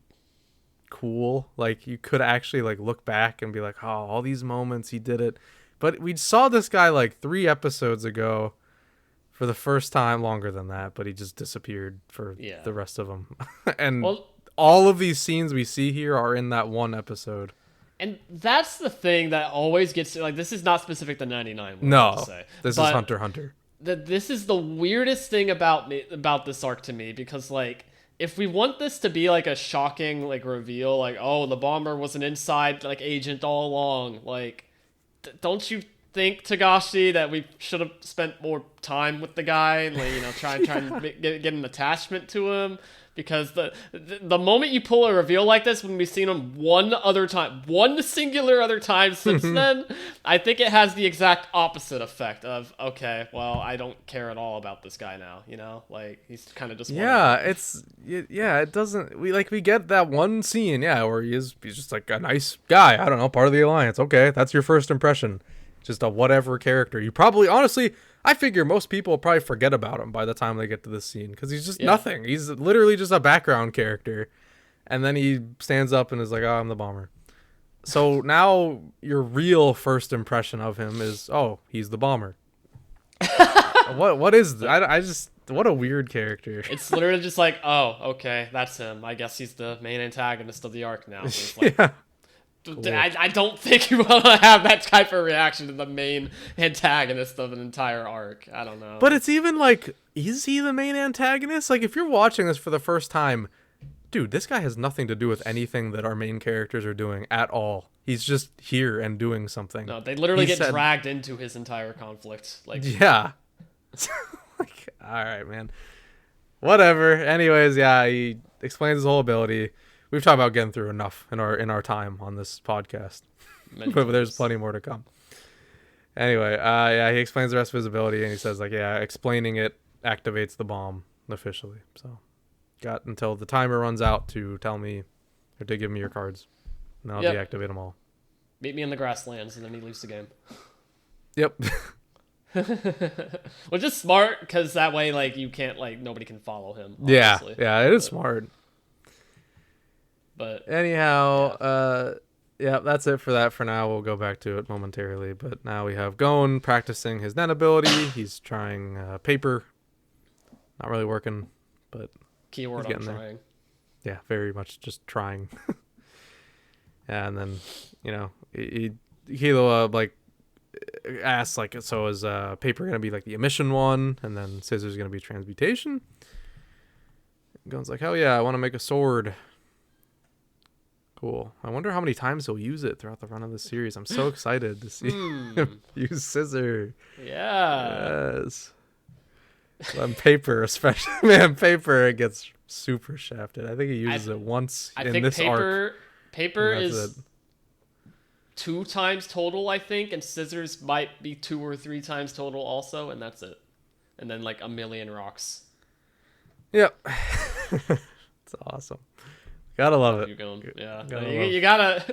cool. Like, you could actually like look back and be like, oh, all these moments he did it. But we saw this guy like 3 episodes ago for the first time, longer than that, but he just disappeared for the rest of them. And Well, all of these scenes we see here are in that one episode. and that's the thing that always gets like, this is not specific to 99. No, this is Hunter x Hunter. This is the weirdest thing about this arc to me, because like, if we want this to be like a shocking like reveal, like, oh, the bomber was an inside like agent all along, like, don't you think, Tagashi, that we should have spent more time with the guy and, like, try and get an attachment to him? Because the moment you pull a reveal like this, when we've seen him one singular other time since then, I think it has the exact opposite effect of, okay, well, I don't care at all about this guy now, like, he's kind of just it doesn't, we get that one scene, where he's just like a nice guy, I don't know, part of the Alliance. Okay, that's your first impression, just a whatever character. You probably, honestly, I figure most people probably forget about him by the time they get to this scene, because he's just nothing. He's literally just a background character. And then he stands up and is like, oh, I'm the bomber. So now your real first impression of him is, oh, he's the bomber. What is that? I just, what a weird character. It's literally just like, oh, okay, that's him. I guess he's the main antagonist of the arc now. So it's like, cool. I don't think you want to have that type of reaction to the main antagonist of an entire arc. I don't know. But it's even like, is he the main antagonist? Like, if you're watching this for the first time, dude, this guy has nothing to do with anything that our main characters are doing at all. He's just here and doing something. No, they literally get dragged into his entire conflict. Like, yeah. Like, all right, man. Whatever. Anyways, he explains his whole ability. We've talked about getting through enough in our time on this podcast, but there's plenty more to come. Anyway, he explains the rest of his ability, and he says, like, explaining it activates the bomb officially. So, got until the timer runs out to tell me, or to give me your cards, and I'll deactivate them all. Meet me in the grasslands, and then he leaves the game. Yep. Which is smart, because that way, like, you can't, like, nobody can follow him. Obviously. Yeah, it is smart. But anyhow, that's it for that for now. We'll go back to it momentarily. But now we have Gon practicing his Nen ability. He's trying paper. Not really working, but keyword on trying. Yeah, very much just trying. And then, Kilo like asks, like, so is paper gonna be like the emission one, and then scissors gonna be transmutation? Gon's like, hell yeah, I want to make a sword. Cool. I wonder how many times he'll use it throughout the run of the series. I'm so excited to see him use scissor. Yeah. Yes. On paper, especially. Man, paper gets super shafted. I think he uses it once in this arc. Paper is 2 times total, I think, and scissors might be 2 or 3 times total also, and that's it. And then like a million rocks. Yep. It's awesome. Gotta love it. You gotta.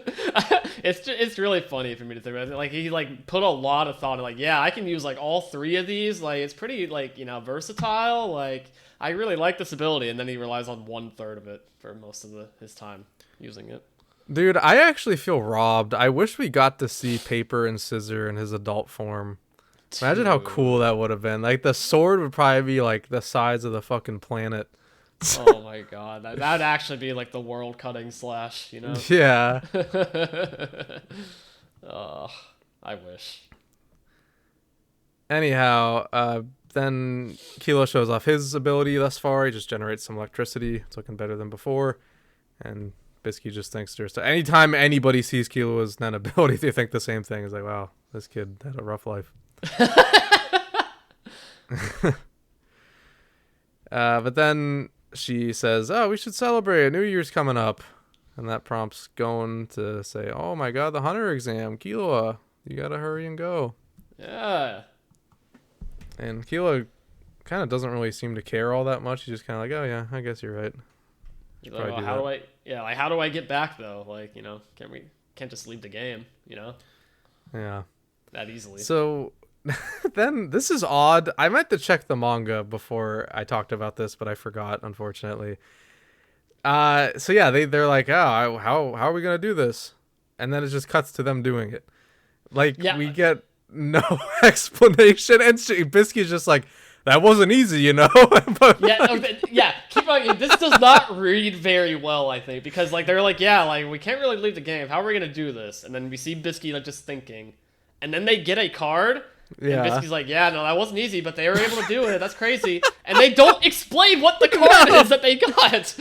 It's really funny for me to think about it. Like, he like put a lot of thought in, like, I can use like all 3 of these. Like, it's pretty like, versatile. Like, I really like this ability, and then he relies on 1/3 of it for most of his time using it. Dude, I actually feel robbed. I wish we got to see Paper and Scissor in his adult form. Imagine how cool that would have been. Like, the sword would probably be like the size of the fucking planet. Oh my god, that'd actually be like the world cutting slash, Yeah. Oh, I wish. Anyhow, then Kilo shows off his ability thus far. He just generates some electricity. It's looking better than before. And Bluesky just thinks anytime anybody sees Kilo's Nen ability, they think the same thing. It's like, wow, this kid had a rough life. But then she says, oh, we should celebrate. New Year's coming up. And that prompts Gon to say, "Oh my God, the hunter exam, Killua, you gotta hurry and go." Yeah. And Killua kind of doesn't really seem to care all that much. He's just kind of like, "Oh yeah, I guess you're right. He's Should like, probably well, do how that." do I? Yeah, like how do I get back though? Like, can't just leave the game, Yeah. that easily. So then this is odd. I meant to check the manga before I talked about this, but I forgot, unfortunately. So yeah, they're like, "Oh, how are we gonna do this?" And then it just cuts to them doing it. Like Yeah. we get no explanation, and Biscuit's just like, "That wasn't easy, you know." But Yeah, yeah. Keep on. This does not read very well, I think, because like they're like, yeah, like we can't really leave the game. How are we gonna do this? And then we see Bisky like just thinking, and then they get a card, and yeah, Bisky's like, yeah, no, that wasn't easy, but they were able to do it. That's crazy. And they don't explain what the card is that they got.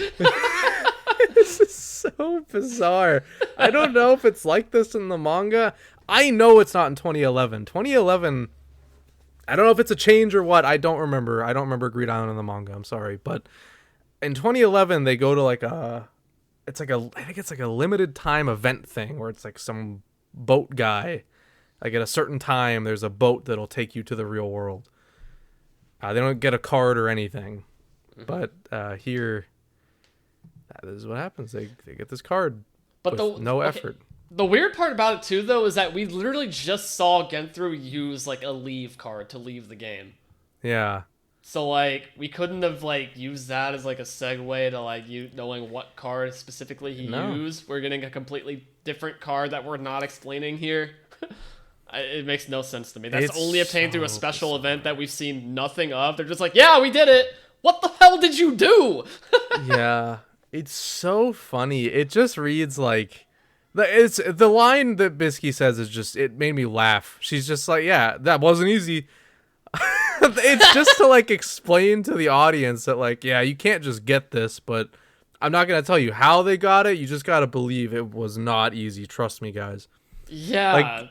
this is so bizarre. I don't know if it's like this in the manga. I know it's not in 2011. 2011. I don't know if it's a change or what. I don't remember. I don't remember Greed Island in the manga. I'm sorry, but in 2011 they go to like I think it's like a limited time event thing where it's like some boat guy. Like at a certain time, there's a boat that'll take you to the real world. They don't get a card or anything, but here, that is what happens. They get this card, But with no effort. The weird part about it too, though, is that we literally just saw Genthru use like a leave card to leave the game. Yeah. So like we couldn't have like used that as like a segue to like you knowing what card specifically he used. We're getting a completely different card that we're not explaining here. It makes no sense to me. That's only obtained through a special event that we've seen nothing of. They're just like, yeah, we did it. What the hell did you do? Yeah. It's so funny. It just reads like it's the line that Bisky says is just, it made me laugh. She's just like, yeah, that wasn't easy. It's just to like explain to the audience that like, yeah, you can't just get this, but I'm not going to tell you how they got it. You just got to believe it was not easy. Trust me, guys. Yeah.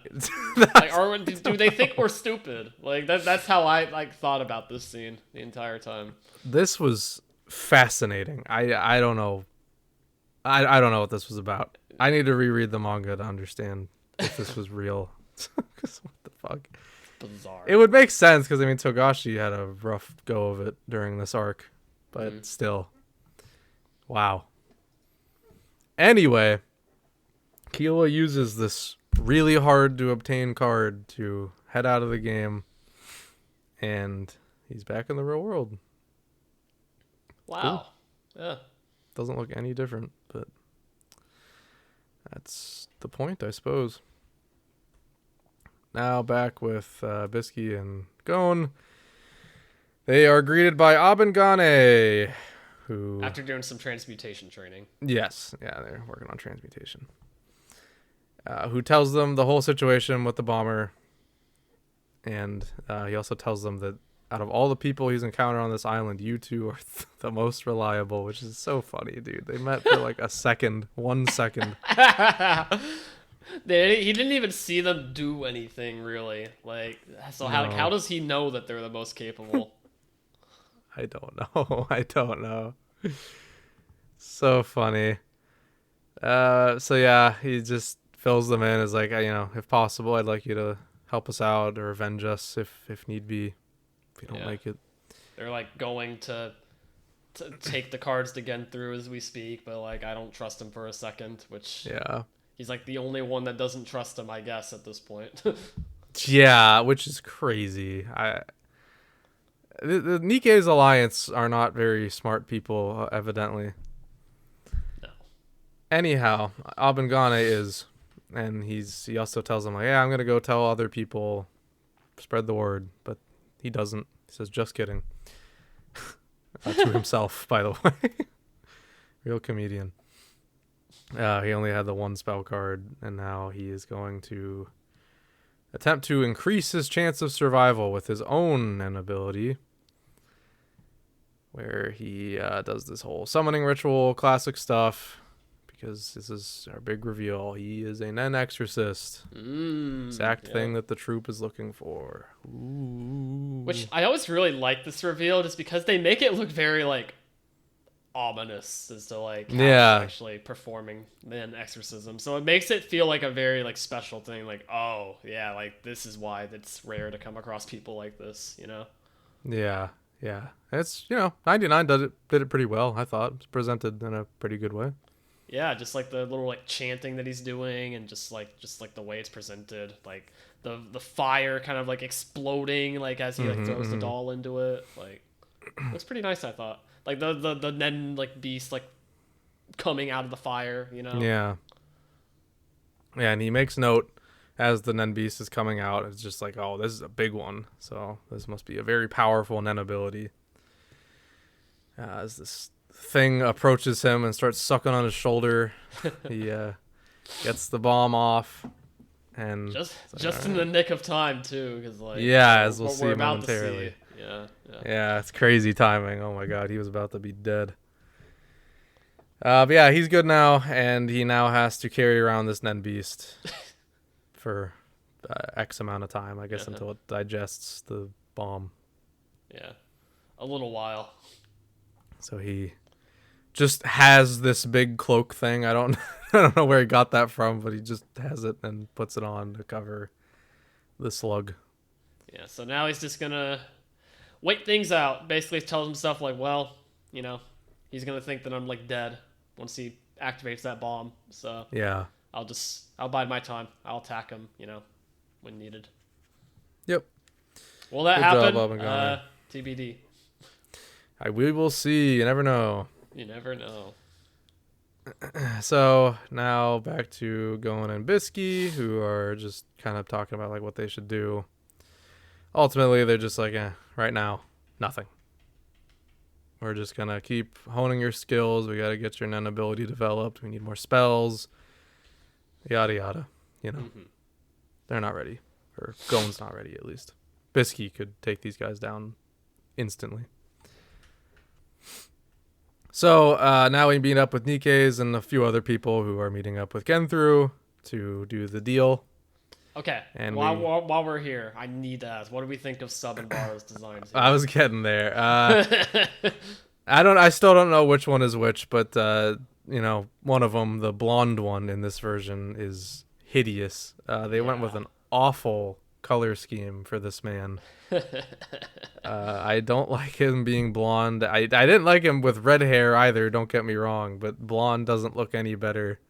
Like, do they think we're stupid? Like that's how I like thought about this scene the entire time. This was fascinating. I don't know. I don't know what this was about. I need to reread the manga to understand if this was real. What the fuck? Bizarre. It would make sense because I mean Togashi had a rough go of it during this arc, but still, wow. Anyway, Killua uses this really hard to obtain card to head out of the game, and he's back in the real world. Wow. Cool. Yeah. Doesn't look any different, but that's the point, I suppose. Now back with Bisky and Gon. They are greeted by Abengane, who... After doing some transmutation training. Yes, yeah, they're working on transmutation. Who tells them the whole situation with the bomber. And he also tells them that out of all the people he's encountered on this island, you two are the most reliable, which is so funny, dude. They met for like a second, 1 second. He didn't even see them do anything, really. Like, so how does he know that they're the most capable? I don't know. I don't know. So funny. So yeah, he just fills them in as like, if possible, I'd like you to help us out or avenge us if need be. If you don't like it. They're like going to take the cards to Genthru as we speak, but like I don't trust him for a second, which he's like the only one that doesn't trust him, I guess, at this point. Yeah, which is crazy. The Nikkei's alliance are not very smart people, evidently. No. Anyhow, Abengane is, and he also tells them like, yeah, I'm gonna go tell other people, spread the word, but he doesn't. He says, just kidding. To himself, by the way. Real comedian. He only had the one spell card, and now he is going to attempt to increase his chance of survival with his own ability, where he does this whole summoning ritual, classic stuff, because this is our big reveal. He is a Nen exorcist. Exact thing that the troop is looking for. Ooh. Which I always really like this reveal just because they make it look very like ominous as to like how he's Yeah. actually performing an exorcism. So it makes it feel like a very like special thing. Like, oh yeah, like this is why it's rare to come across people like this. You know? Yeah. Yeah. It's 99 did it pretty well. I thought it was presented in a pretty good way. Yeah, just like the little like chanting that he's doing, and just like the way it's presented, like the fire kind of like exploding, like as he like throws the doll into it. Like, looks pretty nice, I thought. Like the Nen like beast like coming out of the fire, you know? Yeah. Yeah, and he makes note as the Nen Beast is coming out. It's just like, oh, this is a big one. So this must be a very powerful Nen ability. As this thing approaches him and starts sucking on his shoulder, he gets the bomb off. And Just in the nick of time too, because like yeah, as we'll what see we're about momentarily. to see. Yeah. Yeah, it's crazy timing. Oh my god, he was about to be dead. But yeah, he's good now, and he now has to carry around this Nen Beast for X amount of time, I guess, until it digests the bomb. Yeah, a little while. So he just has this big cloak thing. I don't I don't know where he got that from, but he just has it and puts it on to cover the slug. Yeah, so now he's just gonna wait things out. Basically tells himself like, well, he's gonna think that I'm like dead once he activates that bomb. So Yeah. I'll bide my time. I'll attack him, when needed. Yep. Will that Good happen? job, Abengani. TBD. We will see. You never know. You never know. So now back to Gohan and Bisky, who are just kind of talking about like what they should do. Ultimately, they're just like, right now, nothing. We're just gonna keep honing your skills. We gotta get your Nen ability developed. We need more spells. Yada yada. They're not ready, or Gohan's not ready at least. Bisky could take these guys down instantly. So now we meet up with Nikkei's and a few other people who are meeting up with Genthru to do the deal. Okay. And while we're here, I need to ask, what do we think of Sub and Bar's designs? I was getting there. I still don't know which one is which, but one of them, the blonde one in this version, is hideous. They went with an awful color scheme for this man. I don't like him being blonde. I didn't like him with red hair either, don't get me wrong, but blonde doesn't look any better.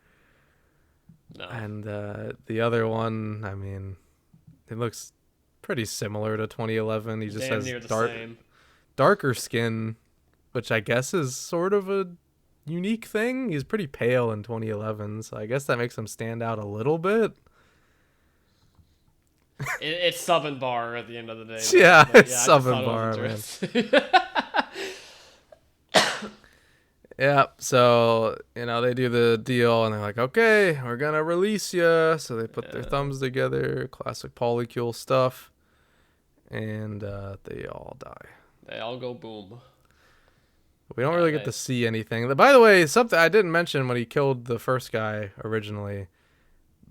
No. And the other one, I mean, it looks pretty similar to 2011. He just Damn has near the same. darker skin, which I guess is sort of a unique thing. He's pretty pale in 2011, so I guess that makes him stand out a little bit. It's Sub and Bar at the end of the day. Yeah, it's I Sub just and thought Bar, it was interesting. Yeah, so, they do the deal, and they're like, okay, we're going to release you. So they put their thumbs together, classic polycule stuff, and they all die. They all go boom. We don't really get to see anything. By the way, something I didn't mention when he killed the first guy originally,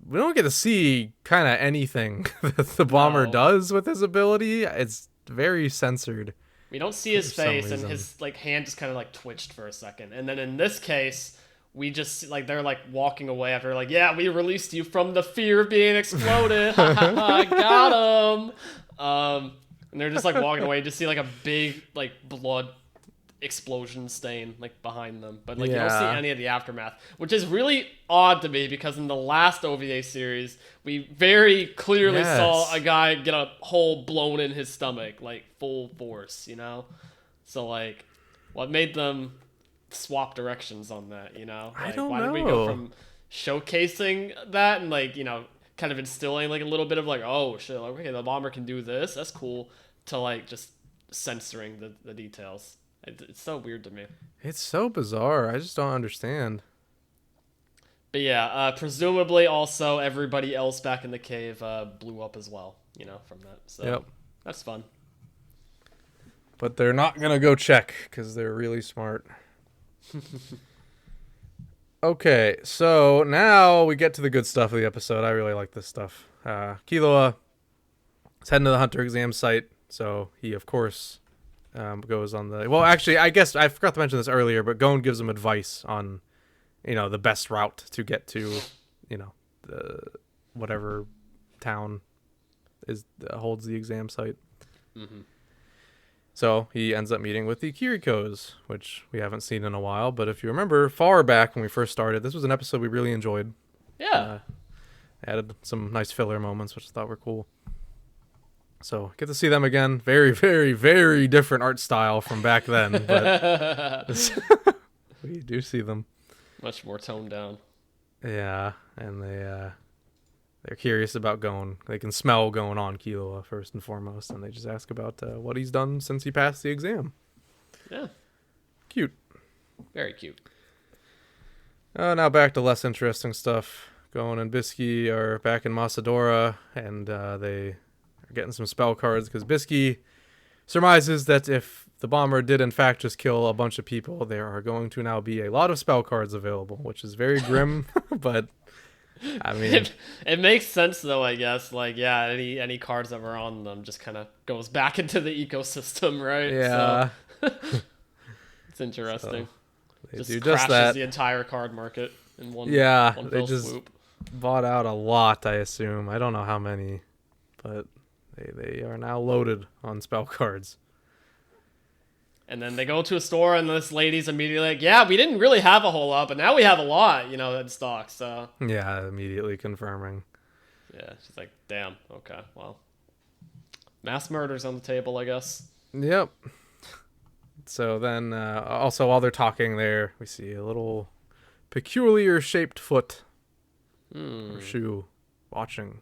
we don't get to see kind of anything that the bomber does with his ability. It's very censored. We don't see his face, and his hand just kind of twitched for a second. And then in this case, we just they're walking away after we released you from the fear of being exploded. I got him. And they're just walking away. You just see a big blood explosion stain behind them, but you don't see any of the aftermath, which is really odd to me because in the last OVA series we very clearly saw a guy get a hole blown in his stomach full force, so what made them swap directions on that, I don't why know. did we go from showcasing that and kind of instilling a little bit of oh shit, okay, the bomber can do this, that's cool, to just censoring the details. It's so weird to me. It's so bizarre. I just don't understand. But yeah, presumably also everybody else back in the cave blew up as well, from that. So that's fun. But they're not going to go check because they're really smart. Okay, so now we get to the good stuff of the episode. I really like this stuff. Killua is heading to the hunter exam site, so he, of course, goes on the... Well, actually, I guess I forgot to mention this earlier, but Gon gives him advice on, the best route to get to, the whatever town holds the exam site. Mm-hmm. So he ends up meeting with the Kirikos, which we haven't seen in a while. But if you remember far back when we first started, this was an episode we really enjoyed. Yeah. Added some nice filler moments, which I thought were cool. So get to see them again. Very, very, very different art style from back then. But we do see them. Much more toned down. Yeah, and they're curious about Gon. They can smell Gon on Killua first and foremost, and they just ask about what he's done since he passed the exam. Yeah. Cute. Very cute. Now back to less interesting stuff. Gon and Bluesky are back in Masadora, and they are getting some spell cards because Bluesky surmises that if the bomber did in fact just kill a bunch of people, there are going to now be a lot of spell cards available, which is very grim, but I mean... It makes sense though, I guess. Like, yeah, any cards that were on them just kind of goes back into the ecosystem, right? Yeah. So, it's interesting. So they just do crashes just that. the entire card market in one they fell just swoop. bought out a lot, I assume. I don't know how many, but they are now loaded on spell cards. And then they go to a store, and this lady's immediately like, yeah, we didn't really have a whole lot, but now we have a lot, in stock. So Yeah, immediately confirming. yeah, she's like, damn, okay, well. Mass murder's on the table, I guess. Yep. So then, also while they're talking there, we see a little peculiar shaped foot or shoe watching.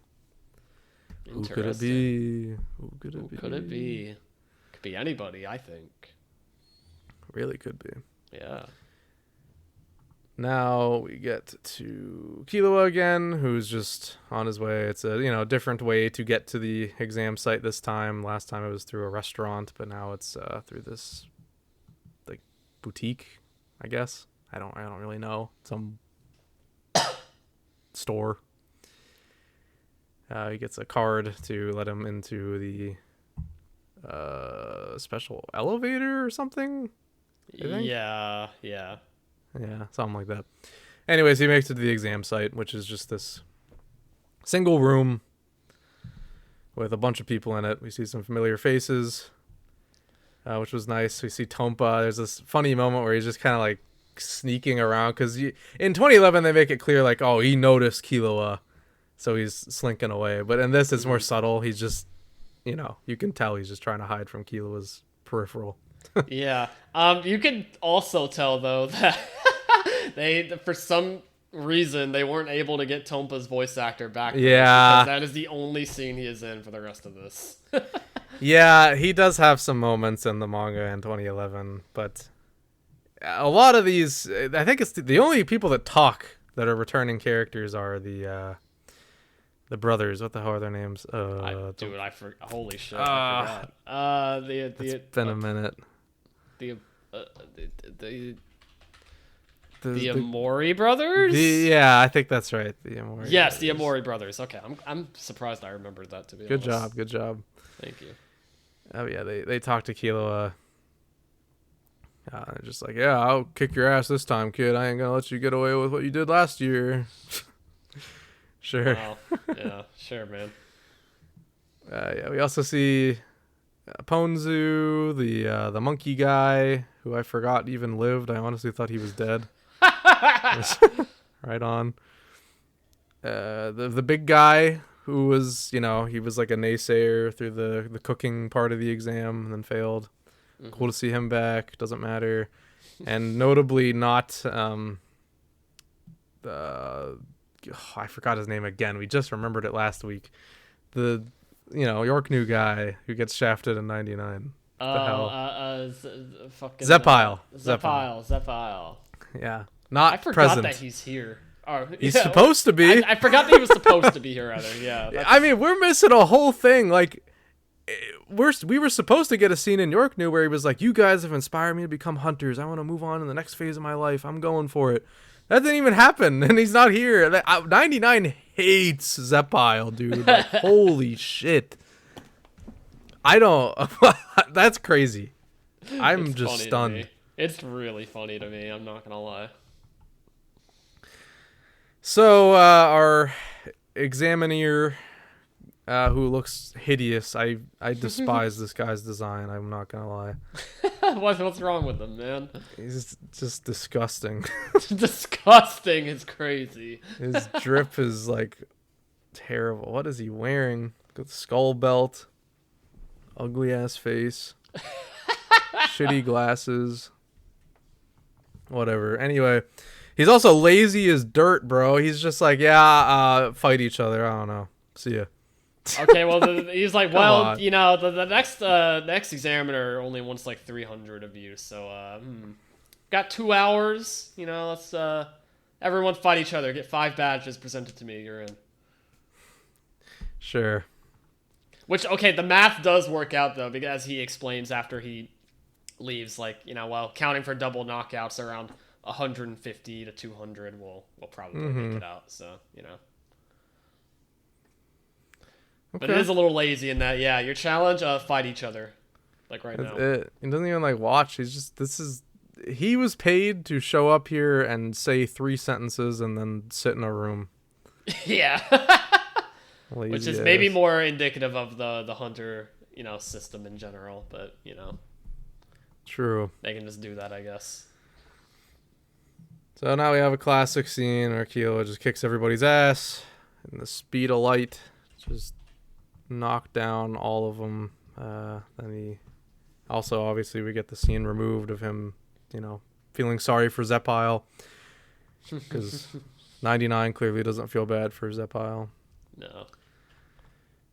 Who could it be? Who could it be? Could be anybody, I think. Really could be. Yeah. Now we get to Killua again, who's just on his way. It's a different way to get to the exam site this time. Last time it was through a restaurant, but now it's through this like boutique, I guess. I don't really know. Some store. He gets a card to let him into the special elevator or something. Yeah. Yeah, something like that. Anyways, he makes it to the exam site, which is just this single room with a bunch of people in it. We see some familiar faces, which was nice. We see Tompa. There's this funny moment where he's just kind of like sneaking around because in 2011 they make it clear like, oh, he noticed Killua, so he's slinking away. But in this, it's more subtle. He's just, you can tell he's just trying to hide from Killua's peripheral. Yeah. You can also tell though that they, for some reason, they weren't able to get Tompa's voice actor back. Yeah. Because that is the only scene he is in for the rest of this. Yeah, he does have some moments in the manga in 2011, but a lot of these, I think it's the only people that talk that are returning characters are the brothers. What the hell are their names? Holy shit, I forgot. It's been a minute. The Amori brothers? Yeah, I think that's right. The Amori. Yes, brothers. the Amori brothers. Okay, I'm surprised I remembered that, to be honest. honest. Good job. Thank you. Oh yeah, they talk to Killua. They're just like, yeah, I'll kick your ass this time, kid. I ain't gonna let you get away with what you did last year. Sure. Wow. Yeah, sure, man. Yeah, we also see Ponzu, the monkey guy, who I forgot even lived. I honestly thought he was dead. Right on. The big guy who was, he was like a naysayer through the cooking part of the exam and then failed. Mm-hmm. Cool to see him back. Doesn't matter. And notably not I forgot his name again. We just remembered it last week. The York new guy who gets shafted in 99. Fucking Zepile. Zepile. Yeah, not I forgot present. that he's here. Oh, he's supposed to be. I forgot that he was supposed to be here. Rather, yeah. I mean, we're missing a whole thing. Like, we were supposed to get a scene in York New where he was like, "You guys have inspired me to become hunters. I want to move on in the next phase of my life. I'm going for it." That didn't even happen, and he's not here. 99 hates Zepile, dude. Like, holy shit. I don't... That's crazy. I'm It's just funny to stunned. me. It's really funny to me. I'm not gonna lie. So our examiner, who looks hideous. I despise this guy's design. I'm not gonna lie. What's wrong with them, man? He's just disgusting. Disgusting is crazy. His drip is like terrible. What is he wearing? Got the skull belt, ugly ass face, shitty glasses. Whatever. Anyway, he's also lazy as dirt, bro. He's just like, yeah, fight each other. I don't know. See ya. Okay, well, he's like, Come well, on. you know, the next examiner only wants like 300 of you, so got 2 hours. You know, let's everyone fight each other. Get 5 badges presented to me. You're in. Sure. Which, okay, the math does work out though, because he explains after he leaves, like, you know, well, counting for double knockouts, around 150 to 200 will probably make it out. So, you know. But it is a little lazy in that, yeah, your challenge, fight each other. Like right now. He doesn't even like watch. He was paid to show up here and say 3 sentences and then sit in a room. Yeah. Lazy Which is ass. maybe more indicative of the hunter, you know, system in general, but, you know. True. They can just do that, I guess. So now we have a classic scene where Kilo just kicks everybody's ass in the speed of light. Just knock down all of them. Then he also, obviously, we get the scene removed of him, you know, feeling sorry for Zepile, because 99 clearly doesn't feel bad for Zepile. No.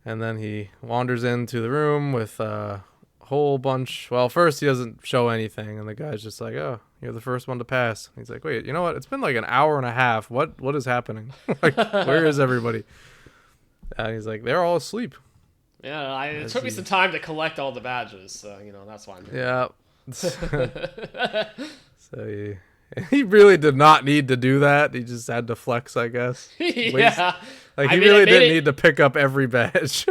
And then he wanders into the room with a whole bunch. Well, first he doesn't show anything, and the guy's just like, "Oh, you're the first one to pass." He's like, "Wait, you know what? It's been like an hour and a half. What is happening? Like, where is everybody?" And he's like, "They're all asleep." Yeah, it took me some time to collect all the badges, so, you know, that's why I'm here. Yeah. So he really did not need to do that. He just had to flex, I guess. Yeah. Like, I he mean, really didn't need to pick up every badge.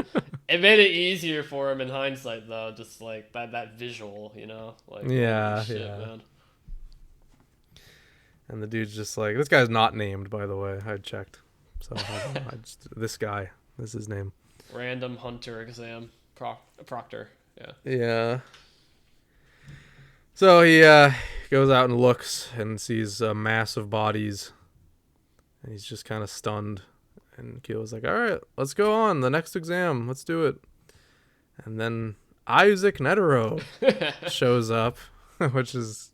It made it easier for him in hindsight, though, just like that visual, you know? Like, Yeah, holy shit, yeah. man. And the dude's just like, this guy's not named, by the way. I checked. So this guy, this is his name. Random hunter exam. Proctor. Yeah. Yeah. So he goes out and looks and sees a mass of bodies. And he's just kind of stunned. And Kilo's like, all right, let's go on. The next exam. Let's do it. And then Isaac Netero shows up, which is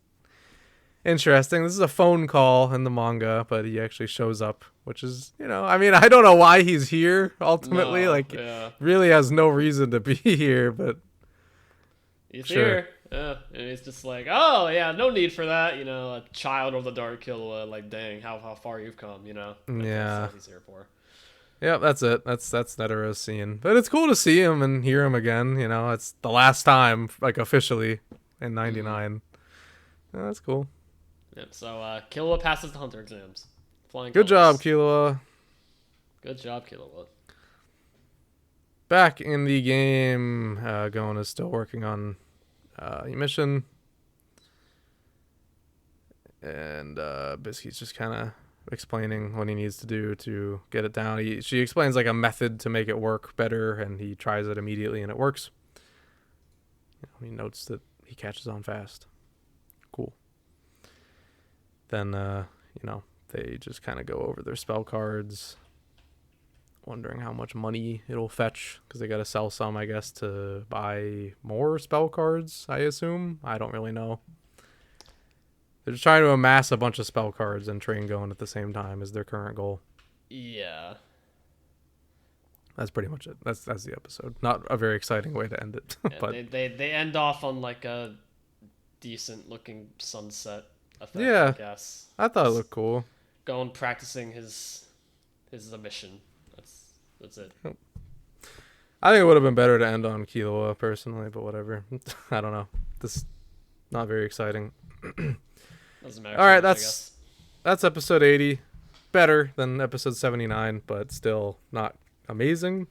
interesting. This is a phone call in the manga, but he actually shows up, which is, you know, I mean, I don't know why he's here ultimately. Really has no reason to be here, but He's sure. here. Yeah. And he's just like, oh, yeah, no need for that. You know, a child of the Dark Killua. Like, dang, how far you've come, you know? Yeah. That's what he's here for. Yeah, that's it. That's Netero's scene. But it's cool to see him and hear him again. You know, it's the last time, like, officially in 99. Yeah, that's cool. Yeah, so Killua passes the hunter exams. Flying Good job, colors. Killua. Good job, Killua. Back in the game, Gon is still working on a mission. And Biscuit's just kind of explaining what he needs to do to get it down. She explains like a method to make it work better, and he tries it immediately, and it works. You know, he notes that he catches on fast. Cool. Then, you know, they just kind of go over their spell cards, wondering how much money it'll fetch, because they got to sell some, I guess, to buy more spell cards, I assume. I don't really know. They're just trying to amass a bunch of spell cards and train Gon at the same time is their current goal. Yeah. That's pretty much it. That's the episode. Not a very exciting way to end it. Yeah, but they end off on like a decent looking sunset effect, yeah, I guess. I thought it looked cool. Gon practicing his mission. That's it. I think it would have been better to end on Killua personally, but whatever. I don't know. This not very exciting. Doesn't matter. All right, much, I guess. that's episode 80. Better than episode 79, but still not amazing.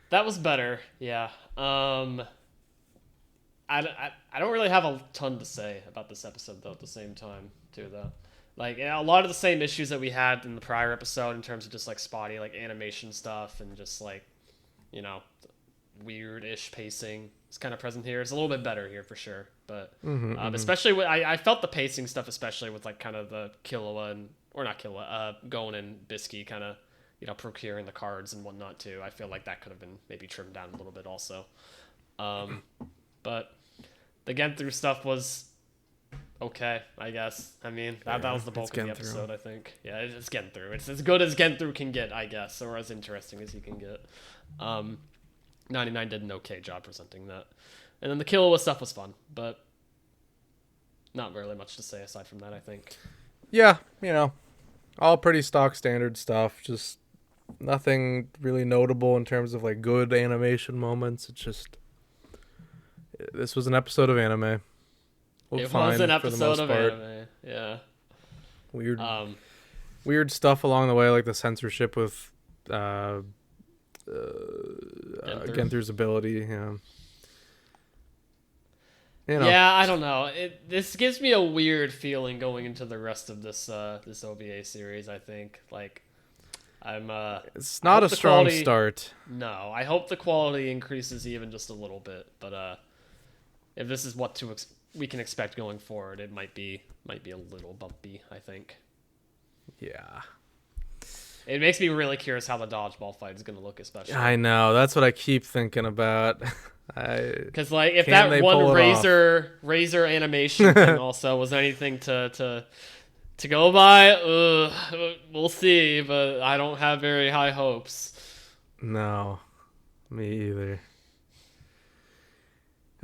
That was better. Yeah. I I don't really have a ton to say about this episode though. At the same time, too, though, like a lot of the same issues that we had in the prior episode in terms of just like spotty like animation stuff and just like you know weird-ish pacing is kind of present here. It's a little bit better here for sure, but especially with, I felt the pacing stuff, especially with like kind of the Killua and or not Killua, Gon and Bluesky kind of procuring the cards and whatnot too. I feel like that could have been maybe trimmed down a little bit also. But the get through stuff was okay, I guess. I mean, that was the bulk of the episode, I think. Yeah, it's getting through. It's as good as getting through can get, I guess, or as interesting as you can get. 99 did an okay job presenting that. And then the Killua stuff was fun, but not really much to say aside from that, I think. Yeah, all pretty stock standard stuff. Just nothing really notable in terms of like good animation moments. It's just this was an episode of anime. It was an episode of anime. Yeah. Weird stuff along the way, like the censorship with Genther's ability. Yeah. Yeah, I don't know. This gives me a weird feeling going into the rest of this this OVA series. I think it's not a strong start. No, I hope the quality increases even just a little bit. But if this is what we can expect going forward, it might be a little bumpy, I think. Yeah. It makes me really curious how the dodgeball fight is going to look, especially. I know. That's what I keep thinking about. Because like if that one razor animation thing also was anything to go by, we'll see. But I don't have very high hopes. No, me either.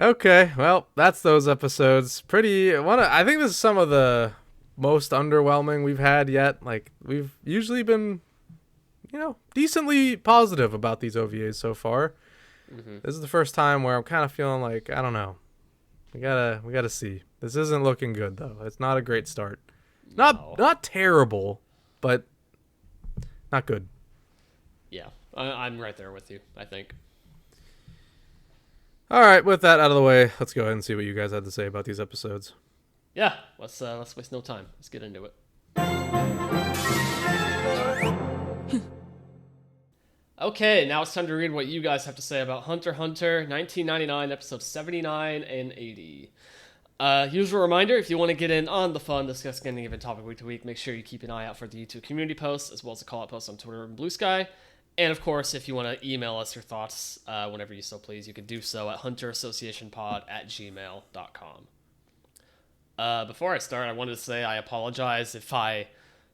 Okay, well, that's those episodes. I think this is some of the most underwhelming we've had yet. Like, we've usually been, decently positive about these OVAs so far. Mm-hmm. This is the first time where I'm kind of feeling like, I don't know. We gotta see. This isn't looking good, though. It's not a great start. Not terrible, but not good. Yeah, I'm right there with you, I think. All right, with that out of the way, let's go ahead and see what you guys had to say about these episodes. Yeah, let's waste no time. Let's get into it. Okay, now it's time to read what you guys have to say about Hunter x Hunter 1999, episodes 79 and 80. Usual reminder, if you want to get in on the fun, discuss any given topic week to week, make sure you keep an eye out for the YouTube community posts, as well as the call-out posts on Twitter and Bluesky. And of course, if you want to email us your thoughts whenever you so please, you can do so at hunterassociationpod@gmail.com. Before I start, I wanted to say I apologize if I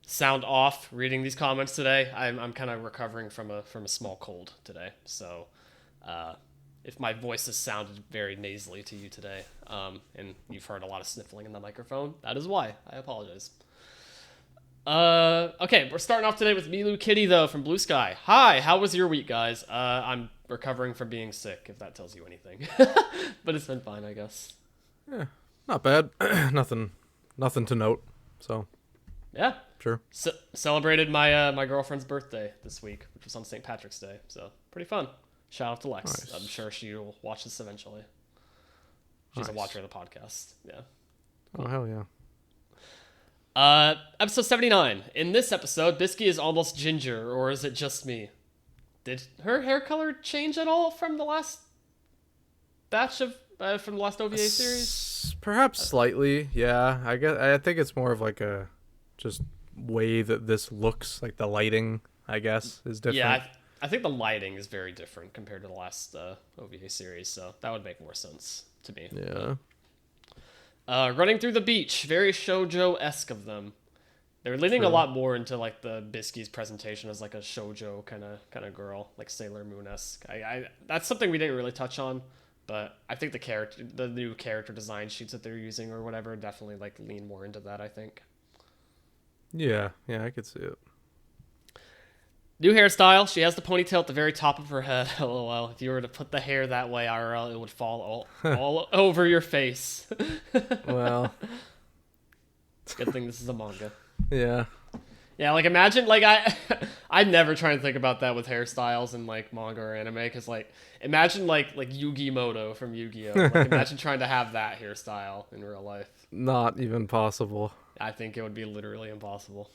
sound off reading these comments today. I'm kind of recovering from a small cold today, so if my voice has sounded very nasally to you today, and you've heard a lot of sniffling in the microphone, that is why. I apologize. Okay, we're starting off today with Milu Kitty, though, from Bluesky. Hi, how was your week, guys? I'm recovering from being sick, if that tells you anything. But it's been fine, I guess. Yeah, not bad. Nothing to note, so. Yeah. Sure. Celebrated my girlfriend's birthday this week, which was on St. Patrick's Day, so pretty fun. Shout out to Lex. Nice. I'm sure she'll watch this eventually. She's a watcher of the podcast. Yeah. Oh, hell yeah. Episode 79. In this episode, Bluesky is almost ginger, or is it just me? Did her hair color change at all from the last batch of from the last OVA series? Perhaps slightly, yeah. I think it's more of like a just way that this looks, like the lighting, I guess, is different. Yeah, I think the lighting is very different compared to the last OVA series, so that would make more sense to me. Yeah. Running through the beach, very shoujo-esque of them. They're leaning a lot more into like the Bluesky's presentation as like a shoujo kind of girl, like Sailor Moon-esque. I that's something we didn't really touch on, but I think the new character design sheets that they're using or whatever definitely like lean more into that, I think. Yeah, I could see it. New hairstyle. She has the ponytail at the very top of her head. LOL. If you were to put the hair that way, IRL, it would fall all over your face. Well. Good thing this is a manga. Yeah. Yeah, like imagine like I never try and think about that with hairstyles in like manga or anime because like imagine like Yugi Moto from Yu-Gi-Oh. Like imagine trying to have that hairstyle in real life. Not even possible. I think it would be literally impossible.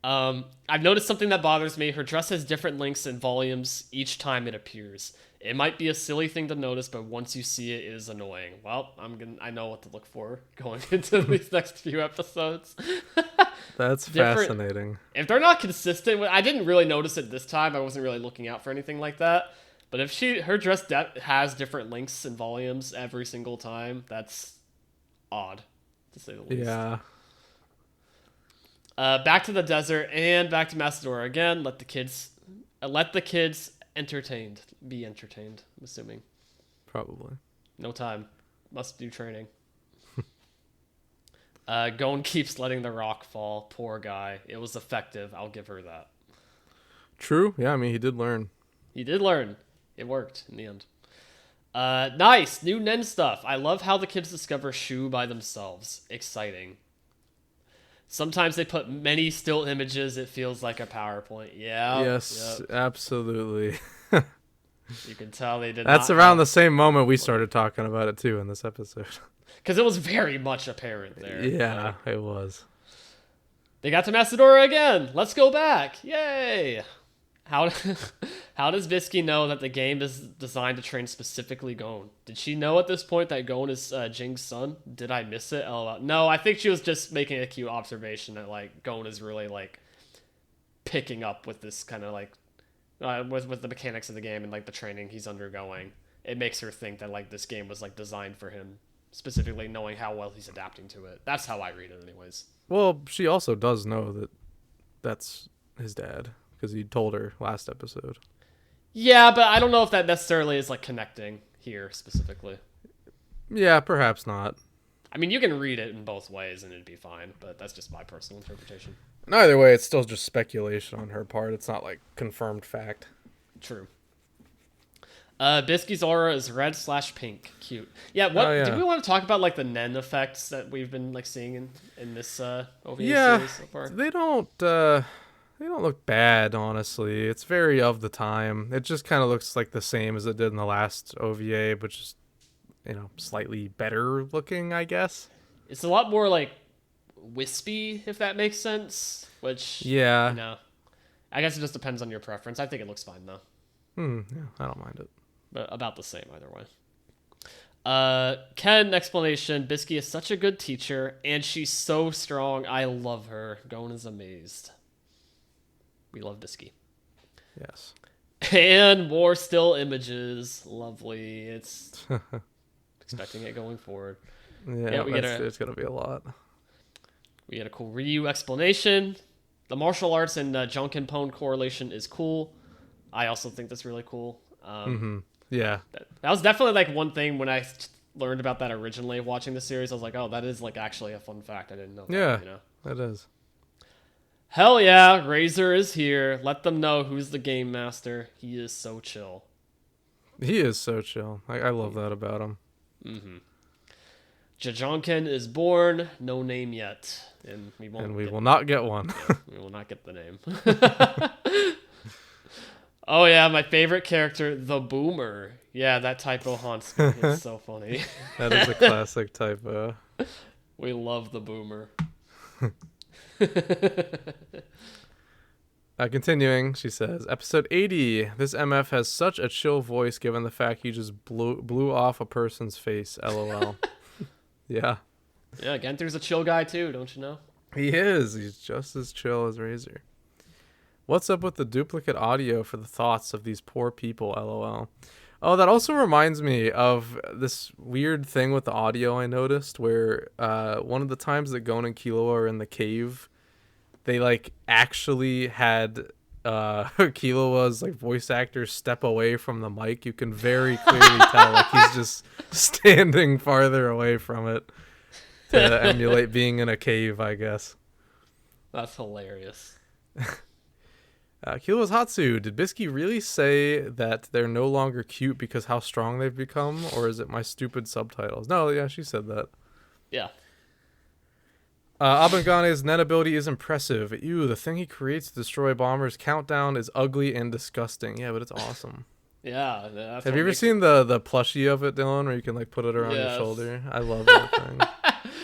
I've noticed something that bothers me. Her dress has different lengths and volumes each time it appears. It might be a silly thing to notice, but once you see it, it is annoying. Well, I know what to look for going into these next few episodes. That's Different. fascinating. If they're not consistent, I didn't really notice it this time. I wasn't really looking out for anything like that. But if her dress has different lengths and volumes every single time, that's odd, to say the least. Yeah. Back to the desert and back to Macedora again. Let the kids be entertained. I'm assuming. Probably. No time. Must do training. Gon keeps letting the rock fall. Poor guy. It was effective. I'll give her that. True. Yeah, I mean, he did learn. He did learn. It worked in the end. Nice. New Nen stuff. I love how the kids discover Shu by themselves. Exciting. Sometimes they put many still images. It feels like a PowerPoint. Yeah. Yes, absolutely. You can tell they did. That's around the same moment we started talking about it too in this episode. Because it was very much apparent there. Yeah, it was. They got to Macedora again. Let's go back. Yay. How does Bluesky know that the game is designed to train specifically Gon? Did she know at this point that Gon is Jing's son? Did I miss it? LOL. No, I think she was just making a cute observation that like Gon is really like picking up with this kind of like with the mechanics of the game and like the training he's undergoing. It makes her think that like this game was like designed for him, specifically knowing how well he's adapting to it. That's how I read it anyways. Well, she also does know that that's his dad. Because he told her last episode. Yeah, but I don't know if that necessarily is like connecting here specifically. Yeah, perhaps not. I mean, you can read it in both ways and it'd be fine, but that's just my personal interpretation. Either way, it's still just speculation on her part. It's not like confirmed fact. True. Bluesky's aura is red/pink. Cute. Yeah, do we want to talk about like the Nen effects that we've been like seeing in this OVA series so far? They don't look bad, honestly. It's very of the time. It just kind of looks like the same as it did in the last OVA, but just, slightly better looking, I guess. It's a lot more, like, wispy, if that makes sense, which, yeah. I guess it just depends on your preference. I think it looks fine, though. Yeah, I don't mind it. But about the same, either way. Ken, explanation. Bluesky is such a good teacher, and she's so strong. I love her. Gon is amazed. We love Bluesky. Yes. And more still images. Lovely. It's expecting it going forward. Yeah, it's going to be a lot. We get a cool Ryu explanation. The martial arts and Junkin Pone correlation is cool. I also think that's really cool. Yeah. That was definitely like one thing when I learned about that originally watching the series. I was like, oh, that is like actually a fun fact. I didn't know that. Yeah, that is. Hell yeah, Razor is here. Let them know who's the game master. He is so chill. He is so chill. I love that about him. Jajonken is born, no name yet. And we will not get one. We will not get the name. Oh yeah, my favorite character, the Boomer. Yeah, that typo haunts me. It's so funny. That is a classic typo. We love the Boomer. Continuing, she says, episode 80. This MF has such a chill voice given the fact he just blew off a person's face. LOL. Yeah. Yeah, Genther's a chill guy too, don't you know? He is. He's just as chill as Razor. What's up with the duplicate audio for the thoughts of these poor people? LOL. Oh, that also reminds me of this weird thing with the audio I noticed where one of the times that Gon and Killua are in the cave, they like actually had Killua's like voice actor step away from the mic. You can very clearly tell like he's just standing farther away from it to emulate being in a cave, I guess. That's hilarious. Killua's Hatsu, did Bluesky really say that they're no longer cute because how strong they've become, or is it my stupid subtitles? No, yeah, she said that. Yeah. Abangane's net ability is impressive. Ew, the thing he creates to destroy bombers countdown is ugly and disgusting. Yeah, but it's awesome. Yeah, that's Have what you ever makes seen the plushie of it, Dylan, where you can like put it around your Yes. shoulder? I love that thing.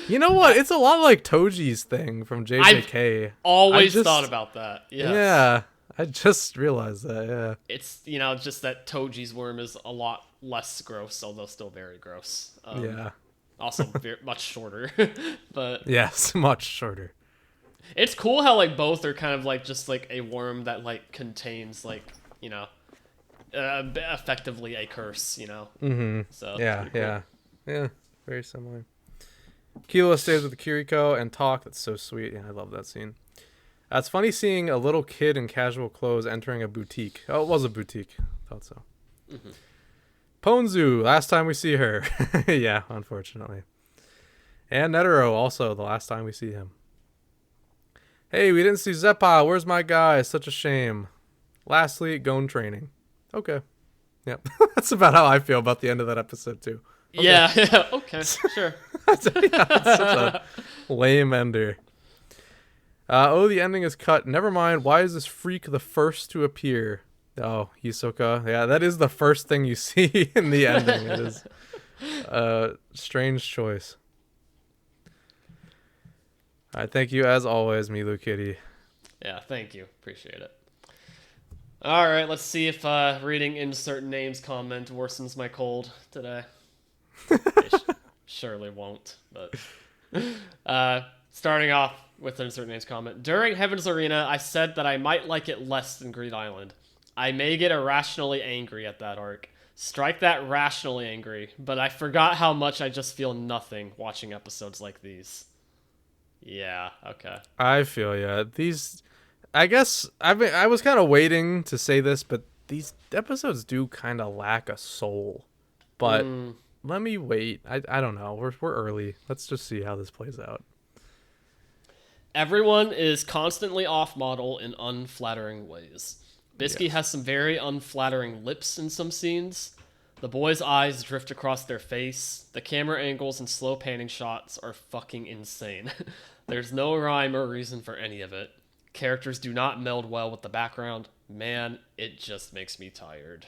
You know what? It's a lot like Toji's thing from JJK. always just- thought about that. Yes. Yeah, I just realized that. Yeah. It's, just that Toji's worm is a lot less gross, although still very gross. Yeah. Also much shorter. But Yes, much shorter. it's cool how like both are kind of like just like a worm that like contains like, effectively a curse, Mm-hmm. So Yeah, it's pretty cool. yeah. Very similar. Kilo stays with Kiriko and talk. That's so sweet. Yeah, I love that scene. It's funny seeing a little kid in casual clothes entering a boutique. Oh, it was a boutique. Thought so. Mm-hmm. Ponzu, last time we see her. Yeah, unfortunately. And Netero, also, the last time we see him. Hey, we didn't see Zeppa. Where's my guy? Such a shame. Lastly, Gon training. Okay. Yep. That's about how I feel about the end of that episode, too. Okay. Yeah, okay, sure. Yeah, it's such a lame ender. The ending is cut. Never mind. Why is this freak the first to appear? Oh, Hisoka. Yeah, that is the first thing you see in the ending. It is a strange choice. All right, thank you as always, Milu Kitty. Yeah, thank you. Appreciate it. All right, let's see if reading insert names comment worsens my cold today. It surely won't, but starting off with an insert names comment. During Heaven's Arena, I said that I might like it less than Greed Island. I may get irrationally angry at that arc. Strike that rationally angry, but I forgot how much I just feel nothing watching episodes like these. Yeah, okay. I feel ya. These, I guess, I was kind of waiting to say this, but these episodes do kind of lack a soul. But let me wait. I don't know. We're early. Let's just see how this plays out. Everyone is constantly off model in unflattering ways. Bisky has some very unflattering lips in some scenes. The boy's eyes drift across their face. The camera angles and slow panning shots are fucking insane. There's no rhyme or reason for any of it. Characters do not meld well with the background. Man, it just makes me tired.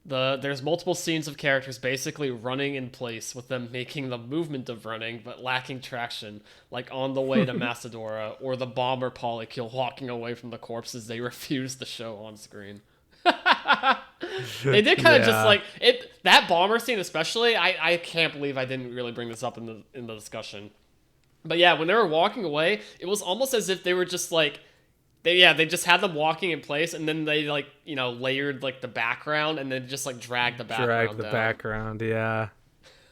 There's multiple scenes of characters basically running in place with them making the movement of running but lacking traction, like On the Way to Macedora or the bomber Polykill walking away from the corpses they refuse to show on screen. They did kind of just like it. That bomber scene especially, I can't believe I didn't really bring this up in the discussion. But yeah, when they were walking away, it was almost as if they were just like they just had them walking in place, and then they like layered like the background, and then just like dragged the background down. Background, yeah.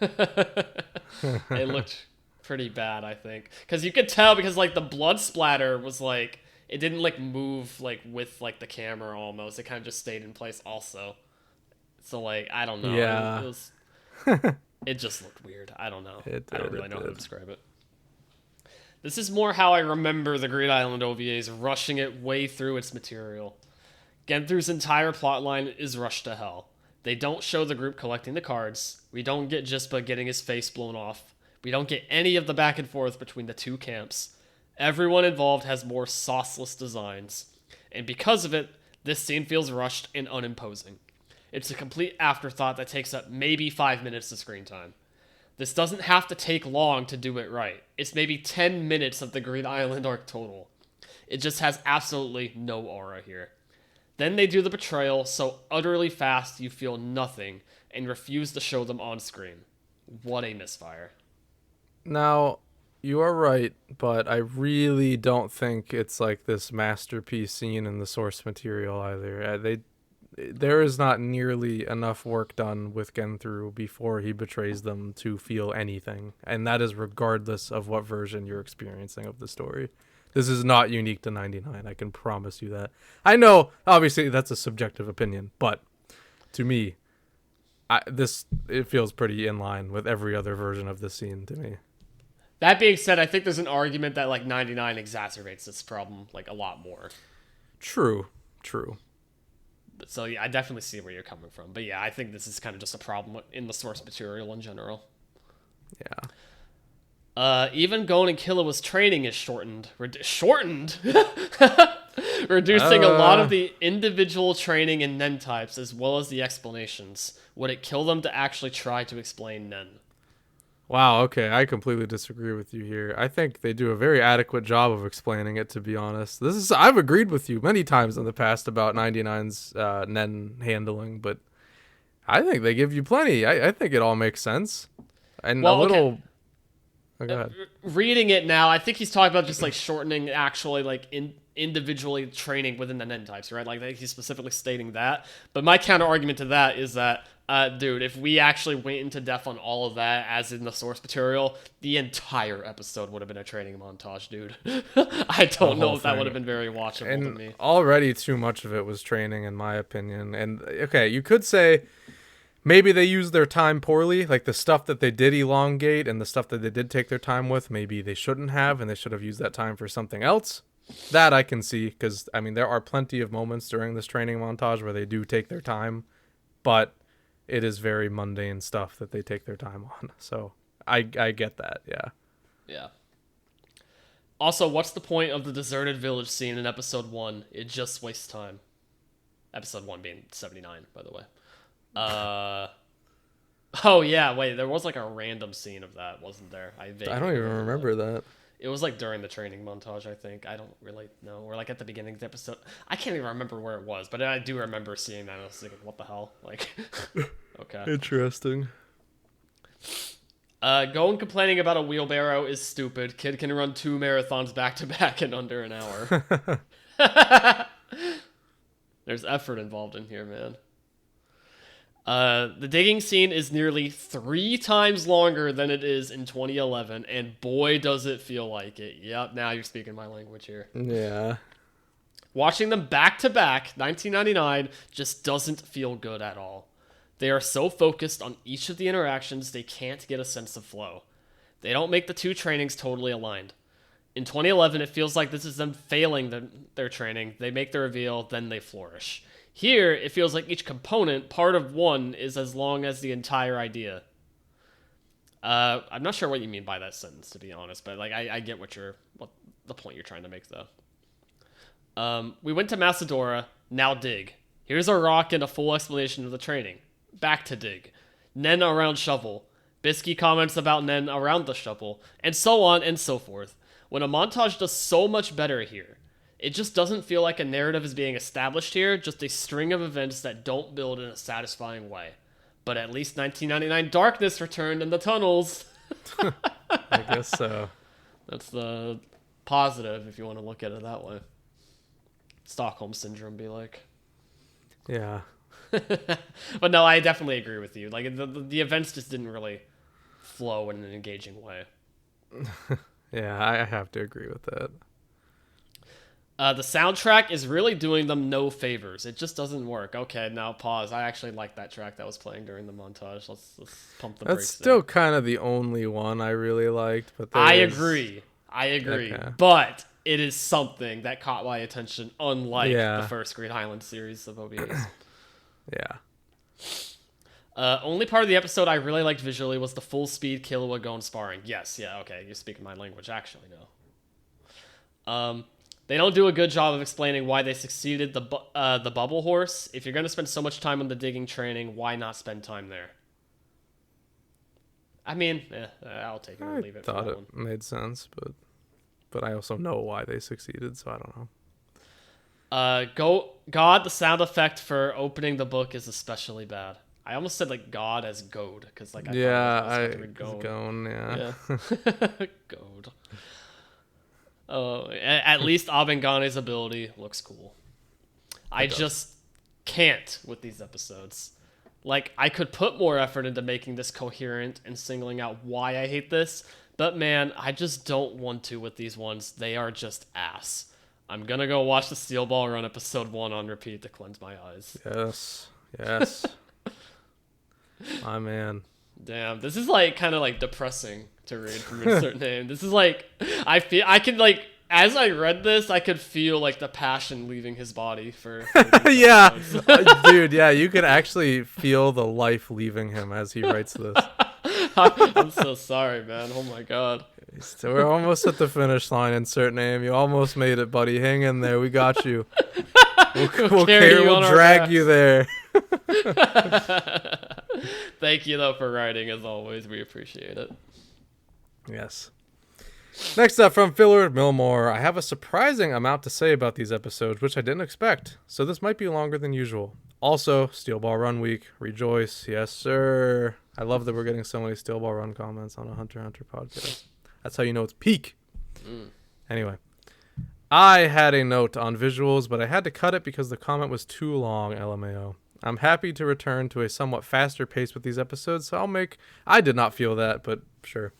It looked pretty bad, I think, because you could tell because like the blood splatter was like it didn't like move like with like the camera almost. It kind of just stayed in place also. So like I don't know. Yeah. It was. It just looked weird. I don't know. I don't really know how to describe it. This is more how I remember the Greed Island OVAs, rushing it way through its material. Genthu's entire plotline is rushed to hell. They don't show the group collecting the cards. We don't get Jispa getting his face blown off. We don't get any of the back and forth between the two camps. Everyone involved has more sauceless designs. And because of it, this scene feels rushed and unimposing. It's a complete afterthought that takes up maybe 5 minutes of screen time. This doesn't have to take long to do it right. It's maybe 10 minutes of the Greed Island arc total. It just has absolutely no aura here. Then they do the betrayal so utterly fast you feel nothing and refuse to show them on screen. What a misfire. Now, you are right, but I really don't think it's like this masterpiece scene in the source material either. There is not nearly enough work done with Genthu before he betrays them to feel anything, and that is regardless of what version you're experiencing of the story. This is not unique to 99, I can promise you that. I know, obviously, that's a subjective opinion, but to me, it feels pretty in line with every other version of this scene to me. That being said, I think there's an argument that like 99 exacerbates this problem like a lot more. True. So yeah, I definitely see where you're coming from. But yeah, I think this is kind of just a problem in the source material in general. Yeah. Even Gon and Killua's training is shortened. Shortened? Reducing a lot of the individual training in Nen types as well as the explanations. Would it kill them to actually try to explain Nen? Wow, okay, I completely disagree with you here. I think they do a very adequate job of explaining it, to be honest. I've agreed with you many times in the past about 99's Nen handling, but I think they give you plenty. I think it all makes sense. And Well, a little... okay. Oh, go ahead. Reading it now, I think he's talking about just like shortening actually like individually training within the Nen types, right? Like he's specifically stating that. But my counter argument to that is that, dude, if we actually went into depth on all of that as in the source material, the entire episode would have been a training montage, dude. I don't know if that would have been very watchable to me. Already too much of it was training, in my opinion. And okay, you could say maybe they used their time poorly, like the stuff that they did elongate and the stuff that they did take their time with, maybe they shouldn't have, and they should have used that time for something else. That I can see, because, I mean, there are plenty of moments during this training montage where they do take their time, but it is very mundane stuff that they take their time on. So I get that, yeah. Yeah. Also, what's the point of the deserted village scene in episode 1? It just wastes time. Episode 1 being 79, by the way. Oh yeah, wait, there was like a random scene of that, wasn't there? I don't even remember that. It was like during the training montage, I think. I don't really know. Or like at the beginning of the episode. I can't even remember where it was, but I do remember seeing that and I was thinking, what the hell? Like, okay. Interesting. Going complaining about a wheelbarrow is stupid. Kid can run 2 marathons back to back in under an hour. There's effort involved in here, man. The digging scene is nearly 3 times longer than it is in 2011, and boy does it feel like it. Yep, now you're speaking my language here. Yeah. Watching them back to back, 1999, just doesn't feel good at all. They are so focused on each of the interactions, they can't get a sense of flow. They don't make the 2 trainings totally aligned. In 2011, it feels like this is them failing their training. They make the reveal, then they flourish. Here, it feels like each component, part of one, is as long as the entire idea. I'm not sure what you mean by that sentence, to be honest, but like I get what the point you're trying to make, though. We went to Macedora, now dig. Here's a rock and a full explanation of the training. Back to dig. Nen around shovel. Bluesky comments about Nen around the shovel, and so on and so forth. When a montage does so much better here, it just doesn't feel like a narrative is being established here, just a string of events that don't build in a satisfying way. But at least 1999 darkness returned in the tunnels. I guess so. That's the positive, if you want to look at it that way. Stockholm Syndrome be like. Yeah. But no, I definitely agree with you. Like, the events just didn't really flow in an engaging way. Yeah, I have to agree with that. The soundtrack is really doing them no favors. It just doesn't work. Okay, now pause. I actually like that track that was playing during the montage. Let's pump the brakes. That's still kind of the only one I really liked. But I agree. Okay. But it is something that caught my attention, unlike the first Great Highland series of OVAs. Yeah. Only part of the episode I really liked visually was the full speed Killua Gon sparring. Yes, yeah, okay, you're speaking my language, actually, no. They don't do a good job of explaining why they succeeded the bubble horse. If you're going to spend so much time on the digging training, why not spend time there? I mean, I'll take it or leave it. I thought it made sense, but I also know why they succeeded, so I don't know. God, the sound effect for opening the book is especially bad. I almost said like God as goad because like I Gone, yeah. Goad. At least Abengane's ability looks cool. I just can't with these episodes. Like, I could put more effort into making this coherent and singling out why I hate this, but man, I just don't want to with these ones. They are just ass. I'm gonna go watch the Steel Ball Run episode 1 on repeat to cleanse my eyes. Yes. My man. Damn, this is like kind of like depressing to read from Insert Name. This is like, I can like, as I read this, I could feel like the passion leaving his body for yeah. Dude, yeah, you could actually feel the life leaving him as he writes this. I'm so sorry, man. Oh my god. So we're almost at the finish line. Insert name. You almost made it, buddy. Hang in there. We got you. We'll drag you there. Thank you though for writing as always. We appreciate it. Yes. Next up from Fillard Millmore, I have a surprising amount to say about these episodes, which I didn't expect, so this might be longer than usual. Also, Steel Ball Run Week, rejoice, yes sir. I love that we're getting so many Steel Ball Run comments on a Hunter x Hunter podcast. That's how you know it's peak. Anyway, I had a note on visuals, but I had to cut it because the comment was too long, LMAO. I'm happy to return to a somewhat faster pace with these episodes, so I did not feel that, but sure.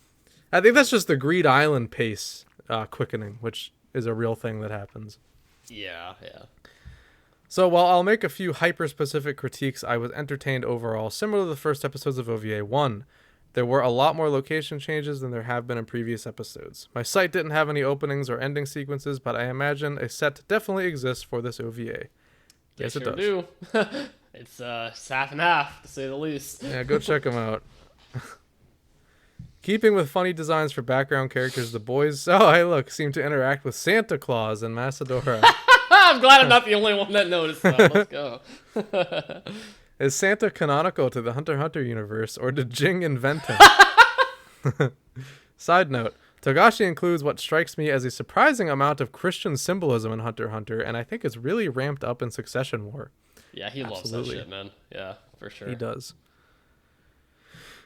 I think that's just the Greed Island pace quickening, which is a real thing that happens. Yeah. So while I'll make a few hyper-specific critiques, I was entertained overall, similar to the first episodes of OVA 1. There were a lot more location changes than there have been in previous episodes. My site didn't have any openings or ending sequences, but I imagine a set definitely exists for this OVA. Yes, it does. Do. It's half and half, to say the least. Yeah, go check them out. Keeping with funny designs for background characters, the boys, seem to interact with Santa Claus and Macedora. I'm glad I'm not the only one that noticed that. Let's go. Is Santa canonical to the Hunter x Hunter universe, or did Jing invent him? Side note, Togashi includes what strikes me as a surprising amount of Christian symbolism in Hunter x Hunter, and I think it's really ramped up in Succession War. Yeah, he loves that shit, man. Yeah, for sure. He does.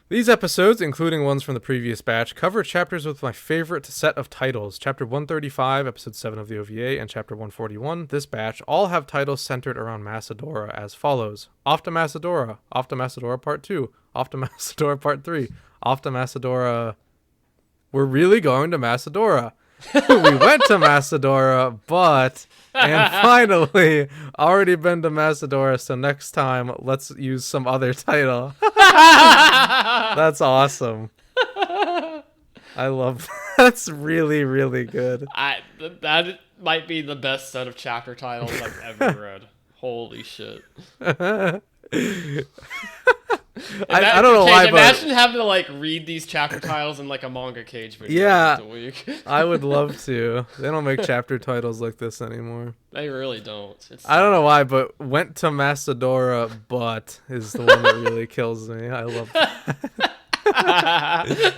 These episodes, including ones from the previous batch, cover chapters with my favorite set of titles. Chapter 135, Episode 7 of the OVA, and Chapter 141, this batch, all have titles centered around Macedora as follows. Off to Macedora, Off to Macedora Part 2, Off to Macedora Part 3, Off to Macedora... We're really going to Macedora. We went to Macedora, but... And finally, already been to Macedora, so next time, let's use some other title. That's awesome. I love that's really, really good. That might be the best set of chapter titles I've ever read. Holy shit. I don't know why, imagine having to read these chapter titles in a manga Kaige video a week. I would love to. They don't make chapter titles like this anymore. They really don't. I don't know why, but went to Macedora, but is the one that really kills me. I love that.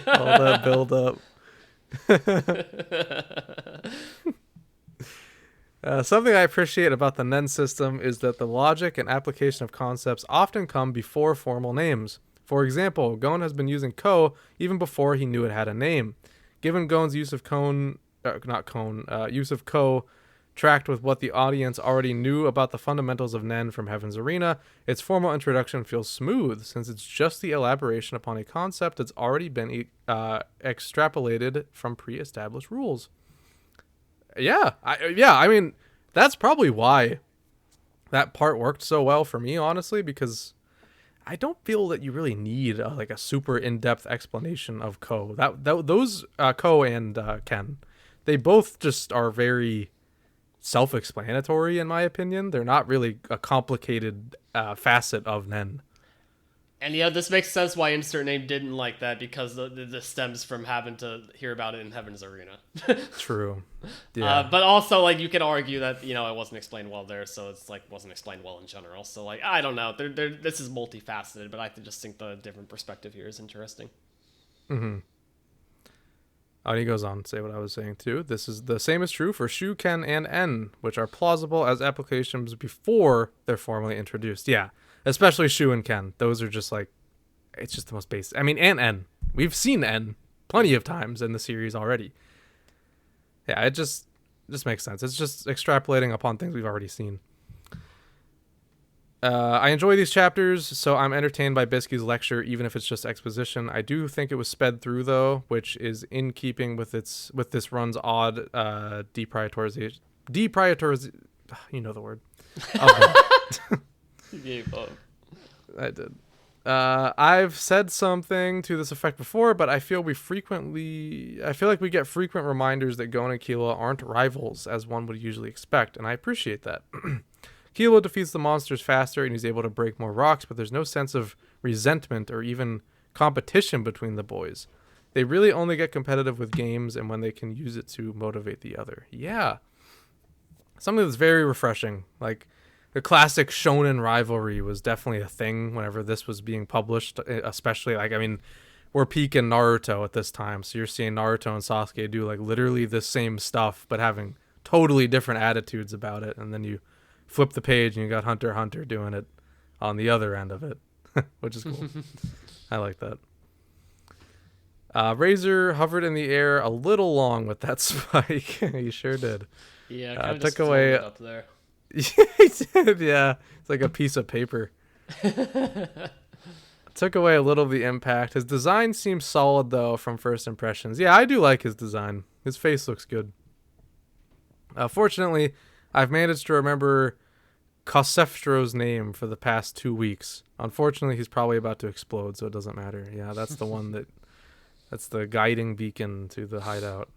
All that build up. Something I appreciate about the Nen system is that the logic and application of concepts often come before formal names. For example, Gon has been using Ko even before he knew it had a name. Given Gon's use of use of Ko tracked with what the audience already knew about the fundamentals of Nen from Heaven's Arena, its formal introduction feels smooth, since it's just the elaboration upon a concept that's already been extrapolated from pre-established rules. I mean, that's probably why that part worked so well for me, honestly, because I don't feel that you really need a super in-depth explanation of Ko. Those Ko and Ken, they both just are very self-explanatory in my opinion. They're not really a complicated facet of Nen. And this makes sense why Insert Name didn't like that, because this stems from having to hear about it in Heaven's Arena. True. Yeah. But also, you could argue that, it wasn't explained well there, so it's, wasn't explained well in general. So, I don't know. This is multifaceted, but I just think the different perspective here is interesting. Mm-hmm. And he goes on to say what I was saying, too. This is the same is true for Shu, Ken, and En, which are plausible as applications before they're formally introduced. Yeah. Especially Shu and Ken. Those are just it's just the most basic. I mean, and En. We've seen En plenty of times in the series already. Yeah, it just makes sense. It's just extrapolating upon things we've already seen. I enjoy these chapters, so I'm entertained by Bluesky's lecture, even if it's just exposition. I do think it was sped through, though, which is in keeping with this run's odd deprioritization. You know the word. You gave up. I did. I've said something to this effect before, but I feel like we get frequent reminders that Gon and Killua aren't rivals, as one would usually expect, and I appreciate that. Killua defeats the monsters faster, and he's able to break more rocks, but there's no sense of resentment or even competition between the boys. They really only get competitive with games and when they can use it to motivate the other. Yeah. Something that's very refreshing. Like, the classic shonen rivalry was definitely a thing whenever this was being published, especially, like, I mean, we're peaking Naruto at this time, so you're seeing Naruto and Sasuke do, like, literally the same stuff, but having totally different attitudes about it, and then you flip the page and you got Hunter x Hunter doing it on the other end of it, which is cool. I like that. Razor hovered in the air a little long with that spike. He sure did. Yeah, kind of took just away it up there. He did, yeah. It's like a piece of paper. Took away a little of the impact. His design seems solid, though, from first impressions. Yeah, I do like his design. His face looks good. Fortunately, I've managed to remember Kosefstro's name for the past 2 weeks. Unfortunately, he's probably about to explode, so it doesn't matter. Yeah, that's the one that's the guiding beacon to the hideout.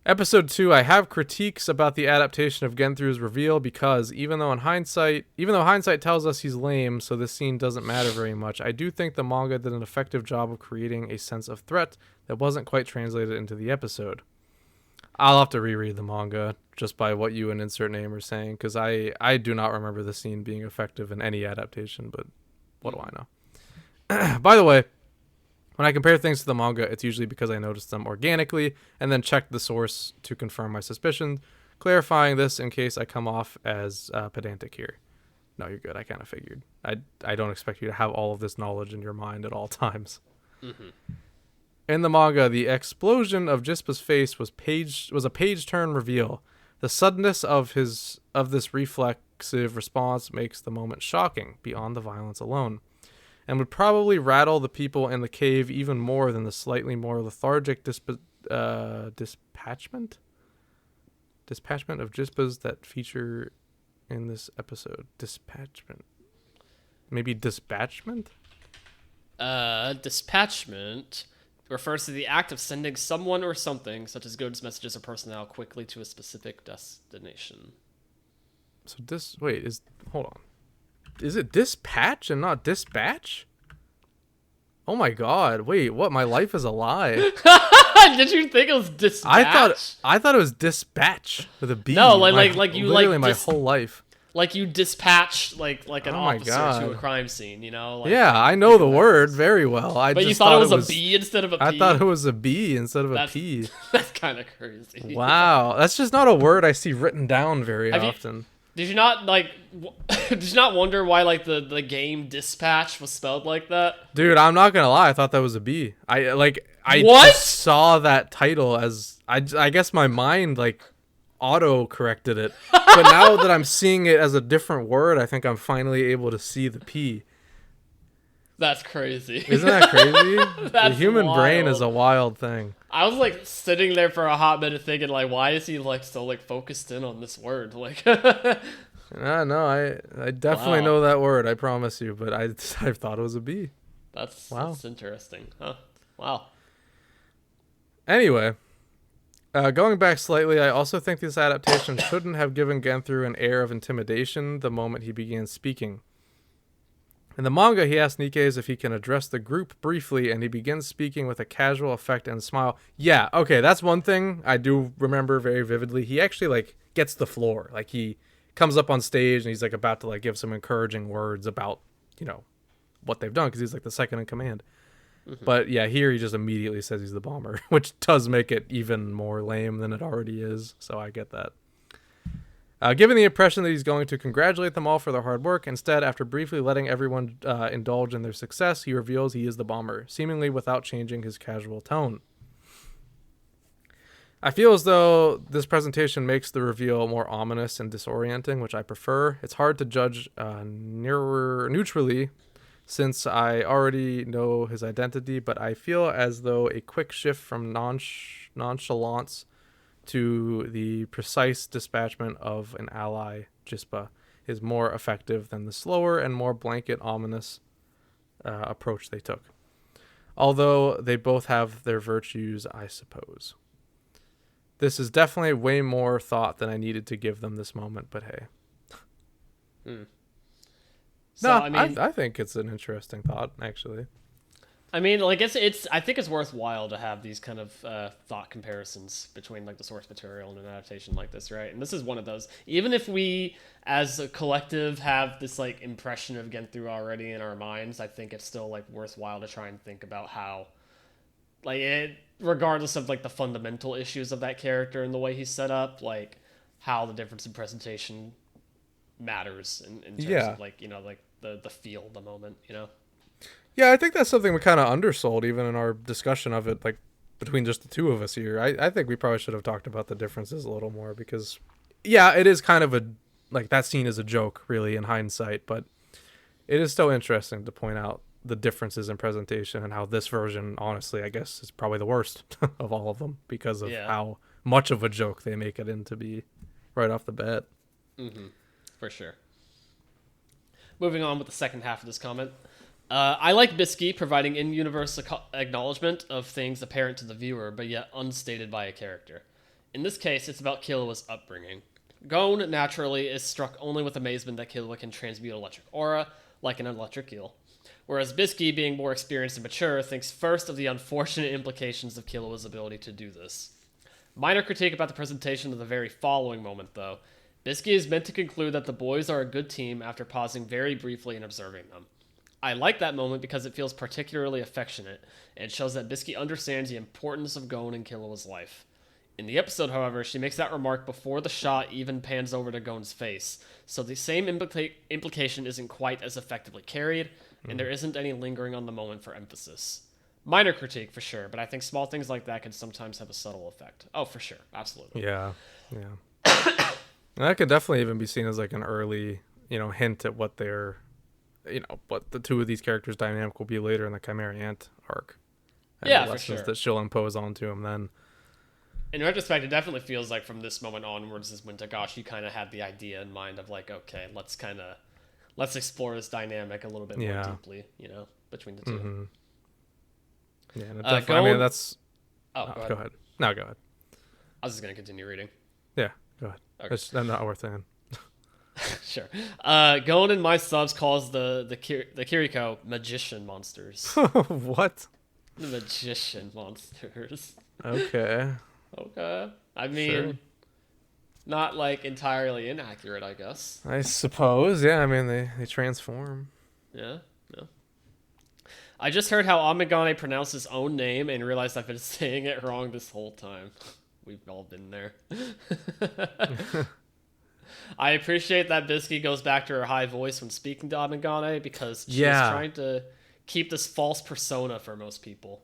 Episode 2, I have critiques about the adaptation of Genthru's reveal because even though hindsight tells us he's lame, so this scene doesn't matter very much, I do think the manga did an effective job of creating a sense of threat that wasn't quite translated into the episode. I'll have to reread the manga just by what you and insert name are saying, because I do not remember the scene being effective in any adaptation, but what do I know? By the way, when I compare things to the manga, it's usually because I noticed them organically and then checked the source to confirm my suspicions, clarifying this in case I come off as pedantic here. No, you're good. I kind of figured. I don't expect you to have all of this knowledge in your mind at all times. Mm-hmm. In the manga, the explosion of Jispa's face was a page-turn reveal. The suddenness of this reflexive response makes the moment shocking, beyond the violence alone, and would probably rattle the people in the cave even more than the slightly more lethargic dispatchment of Jispas that feature in this episode. Maybe dispatchment? Dispatchment refers to the act of sending someone or something, such as goods, messages, or personnel, quickly to a specific destination. So hold on. Is it dispatch and not dispatch? Oh my god! Wait, what? My life is a lie. Did you think it was dispatch? I thought it was dispatch with a B. No, like you literally like my whole life. Like you dispatch like an officer God. to a crime scene, you know? Like, yeah, I know the word very well. But you thought it was a B instead of a P? I thought it was a B instead of a P. That's kind of crazy. Wow, that's just not a word I see written down very often. Did you not wonder why like the game Dispatch was spelled like that? Dude, I'm not gonna lie, I thought that was a B. I what? Just saw that title as I guess my mind like auto corrected it. But now that I'm seeing it as a different word, I think I'm finally able to see the P. That's crazy. Isn't that crazy? The human brain is a wild thing. I was like sitting there for a hot minute thinking like, why is he like so like focused in on this word? Like, no, I definitely know that word. I promise you. But I thought it was a B. That's interesting. Huh? Wow. Anyway, going back slightly, I also think this adaptation shouldn't have given Genthru an air of intimidation the moment he began speaking. In the manga, he asks Nikkei's if he can address the group briefly, and he begins speaking with a casual effect and smile. Yeah, okay, that's one thing I do remember very vividly. He actually, like, gets the floor. Like, he comes up on stage, and he's, like, about to, like, give some encouraging words about, you know, what they've done, because he's, like, the second in command. Mm-hmm. But, yeah, here he just immediately says he's the bomber, which does make it even more lame than it already is, so I get that. Given the impression that he's going to congratulate them all for their hard work, instead, after briefly letting everyone indulge in their success, he reveals he is the bomber, seemingly without changing his casual tone. I feel as though this presentation makes the reveal more ominous and disorienting, which I prefer. It's hard to judge neutrally, since I already know his identity, but I feel as though a quick shift from nonchalance to the precise dispatchment of an ally, Jispa, is more effective than the slower and more blanket, ominous approach they took. Although they both have their virtues, I suppose. This is definitely way more thought than I needed to give them this moment, but hey. So, I think it's an interesting thought, actually. I mean, like it's. I think it's worthwhile to have these kind of thought comparisons between like the source material and an adaptation like this, right? And this is one of those. Even if we, as a collective, have this like impression of Genthru already in our minds, I think it's still like worthwhile to try and think about how, like it, regardless of like the fundamental issues of that character and the way he's set up, like how the difference in presentation matters in terms of like like the feel of the moment, Yeah, I think that's something we kind of undersold even in our discussion of it, like between just the two of us here. I think we probably should have talked about the differences a little more because, yeah, it is kind of like that scene is a joke, really, in hindsight, but it is still interesting to point out the differences in presentation and how this version, honestly, I guess, is probably the worst of all of them because of how much of a joke they make it into be right off the bat. Mm-hmm. For sure. Moving on with the second half of this comment. I like Bluesky providing in-universe acknowledgement of things apparent to the viewer, but yet unstated by a character. In this case, it's about Killua's upbringing. Gon, naturally, is struck only with amazement that Killua can transmute electric aura, like an electric eel. Whereas Bluesky, being more experienced and mature, thinks first of the unfortunate implications of Killua's ability to do this. Minor critique about the presentation of the very following moment, though. Bluesky is meant to conclude that the boys are a good team after pausing very briefly and observing them. I like that moment because it feels particularly affectionate, and shows that Bluesky understands the importance of Gon in Killua's life. In the episode, however, she makes that remark before the shot even pans over to Gon's face, so the same implication isn't quite as effectively carried, and there isn't any lingering on the moment for emphasis. Minor critique, for sure, but I think small things like that can sometimes have a subtle effect. Oh, for sure, absolutely. Yeah. That could definitely even be seen as like an early, hint at what they're, what the two of these characters' dynamic will be later in the Chimera Ant arc. And Yeah, the for sure. lessons that she'll impose onto him then. In retrospect, it definitely feels like from this moment onwards is when Togashi kind of had the idea in mind of like, okay, let's explore this dynamic a little bit more deeply, between the two. Mm-hmm. Yeah, and definitely, I mean, that's... Oh, go ahead. No, go ahead. I was just going to continue reading. Yeah, go ahead. Okay. It's not worth saying. Sure. Gon in my subs calls the Kiriko magician monsters. What? The magician monsters. Okay. Okay. I mean, not like entirely inaccurate, I guess. I suppose. Yeah, I mean, they transform. Yeah. I just heard how Amagane pronounced his own name and realized I've been saying it wrong this whole time. We've all been there. I appreciate that Bluesky goes back to her high voice when speaking to Amagane because she's trying to keep this false persona for most people.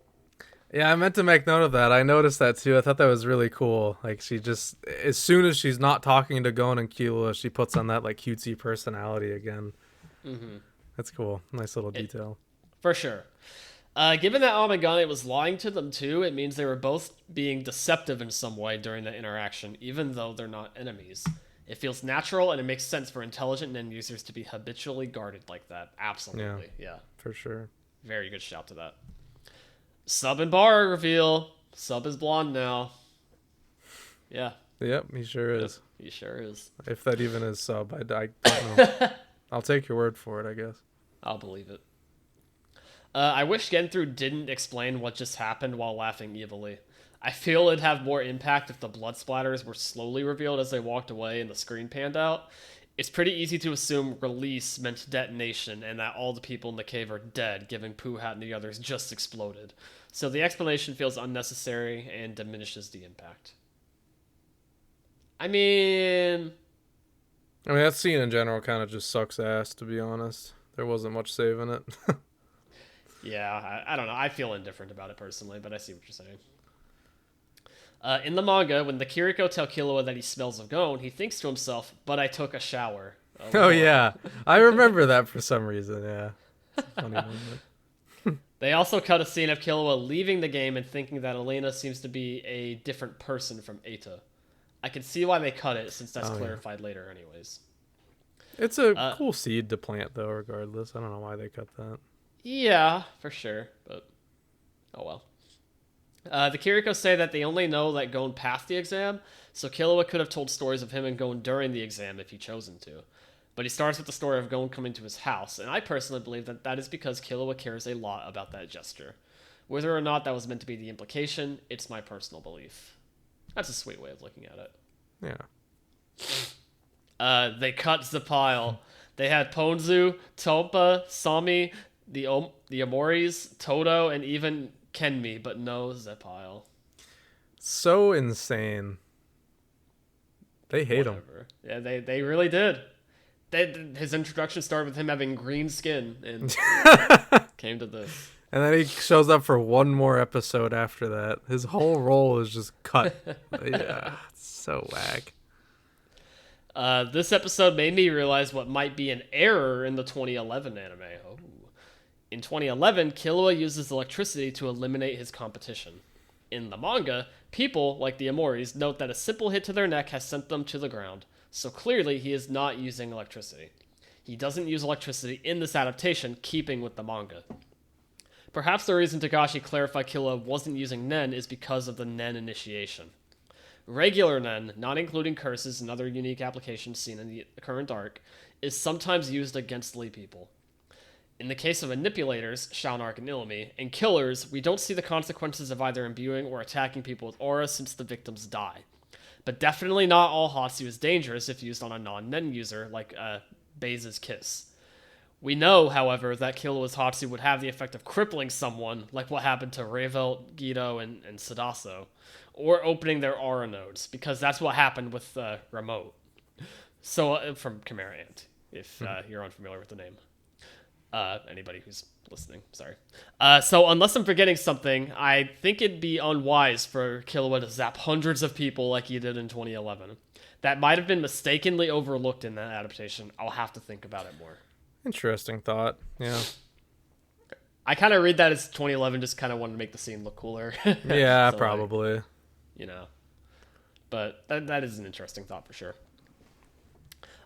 Yeah, I meant to make note of that. I noticed that too. I thought that was really cool. Like, she just, as soon as she's not talking to Gon and Killua, she puts on that like cutesy personality again. Mm-hmm. That's cool. Nice little detail. For sure. Given that Amagane was lying to them too, it means they were both being deceptive in some way during the interaction, even though they're not enemies. It feels natural, and it makes sense for intelligent end users to be habitually guarded like that. Absolutely, yeah. For sure. Very good shout to that. Sub and bar reveal. Sub is blonde now. Yeah. Yep, he sure is. He sure is. If that even is sub, I don't know. I'll take your word for it, I guess. I'll believe it. I wish Genthru didn't explain what just happened while laughing evilly. I feel it'd have more impact if the blood splatters were slowly revealed as they walked away and the screen panned out. It's pretty easy to assume release meant detonation and that all the people in the cave are dead, given Pooh Hat and the others just exploded. So the explanation feels unnecessary and diminishes the impact. I mean, that scene in general kind of just sucks ass, to be honest. There wasn't much saving it. Yeah, I don't know. I feel indifferent about it personally, but I see what you're saying. In the manga, when the Kiriko tell Killua that he smells of Gon, he thinks to himself, but I took a shower. Oh yeah. I remember that for some reason, yeah. Funny moment. They also cut a scene of Killua leaving the game and thinking that Elena seems to be a different person from Eita. I can see why they cut it, since that's clarified later anyways. It's a cool seed to plant, though, regardless. I don't know why they cut that. Yeah, for sure, but oh well. The Kiriko say that they only know that Gon passed the exam, so Killua could have told stories of him and Gon during the exam if he chosen to. But he starts with the story of Gon coming to his house, and I personally believe that that is because Killua cares a lot about that gesture. Whether or not that was meant to be the implication, it's my personal belief. That's a sweet way of looking at it. Yeah. They cut Zapile. They had Ponzu, Topa, Sami, the Amoris, Toto, and even Kenmi, but no Zapile. So insane. They hate him. Yeah, they really did. His introduction started with him having green skin, and came to this. And then he shows up for one more episode after that. His whole role is just cut. Yeah, it's so whack. This episode made me realize what might be an error in the 2011 anime. Oh. In 2011, Killua uses electricity to eliminate his competition. In the manga, people, like the Amoris, note that a simple hit to their neck has sent them to the ground, so clearly he is not using electricity. He doesn't use electricity in this adaptation, keeping with the manga. Perhaps the reason Togashi clarified Killua wasn't using Nen is because of the Nen initiation. Regular Nen, not including curses and other unique applications seen in the current arc, is sometimes used against Lee people. In the case of manipulators, Shaunark and Illumi, and killers, we don't see the consequences of either imbuing or attacking people with aura since the victims die. But definitely not all Hatsu is dangerous if used on a non-Nen user, like Baze's Kiss. We know, however, that Killua's Hatsu would have the effect of crippling someone, like what happened to Revel, Guido, and Sadaso, or opening their aura nodes, because that's what happened with Remote. So, from Chimera Ant, if you're unfamiliar with the name. Anybody who's listening, sorry. So, unless I'm forgetting something, I think it'd be unwise for Killua to zap hundreds of people like he did in 2011. That might have been mistakenly overlooked in that adaptation. I'll have to think about it more. Interesting thought. Yeah. I kind of read that as 2011 just kind of wanted to make the scene look cooler. Yeah, So, probably. Like, you know. But that is an interesting thought for sure.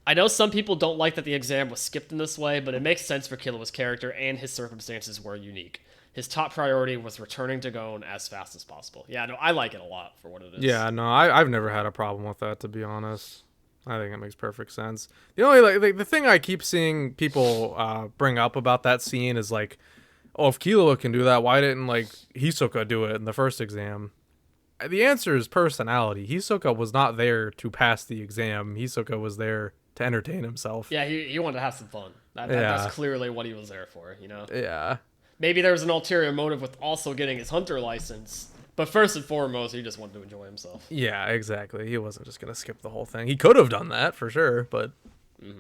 I know some people don't like that the exam was skipped in this way, but it makes sense for Killua's character and his circumstances were unique. His top priority was returning to Gon as fast as possible. Yeah, no, I like it a lot for what it is. Yeah, no, I've never had a problem with that, to be honest. I think it makes perfect sense. The only the thing I keep seeing people bring up about that scene is like, oh, if Killua can do that, why didn't like Hisoka do it in the first exam? The answer is personality. Hisoka was not there to pass the exam. Hisoka was there to entertain himself. Yeah, he wanted to have some fun. That's clearly what he was there for, you know? Yeah. Maybe there was an ulterior motive with also getting his hunter license, but first and foremost, he just wanted to enjoy himself. Yeah, exactly. He wasn't just going to skip the whole thing. He could have done that, for sure, but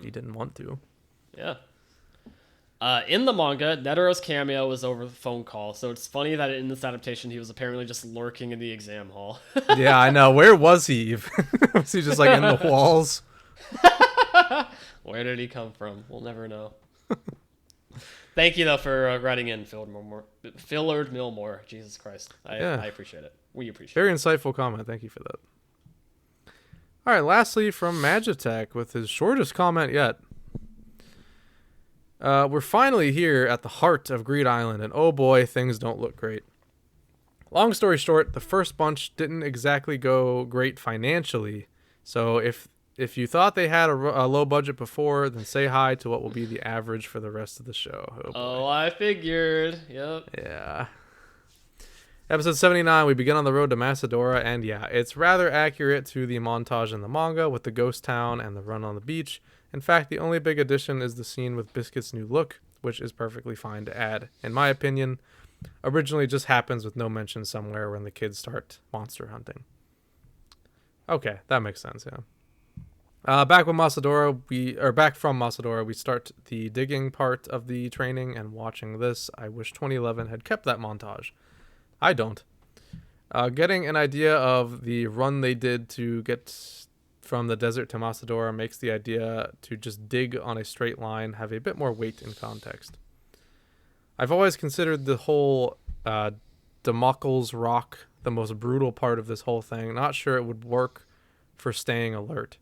he didn't want to. Yeah. In the manga, Netero's cameo was over the phone call, so it's funny that in this adaptation he was apparently just lurking in the exam hall. Yeah, I know. Where was he? Was he just like in the walls? Where did he come from? We'll never know. Thank you, though, for writing in, Fillard Millmore. Jesus Christ. I appreciate it. We appreciate Very it. insightful comment. Thank you for that. All right, lastly, from Magitech with his shortest comment yet. We're finally here at the heart of Greed Island, and oh boy, things don't look great. Long story short, the first bunch didn't exactly go great financially, so if you thought they had a low budget before, then say hi to what will be the average for the rest of the show. Oh, I figured. Yep. Yeah. Episode 79, we begin on the road to Macedora, and yeah, it's rather accurate to the montage in the manga with the ghost town and the run on the beach. In fact, the only big addition is the scene with Biscuit's new look, which is perfectly fine to add. In my opinion, originally just happens with no mention somewhere when the kids start monster hunting. Okay, that makes sense, yeah. Back from Macedora, we start the digging part of the training, and watching this, I wish 2011 had kept that montage. I don't. Getting an idea of the run they did to get from the desert to Macedora makes the idea to just dig on a straight line have a bit more weight and context. I've always considered the whole Damocles rock the most brutal part of this whole thing. Not sure it would work for staying alert,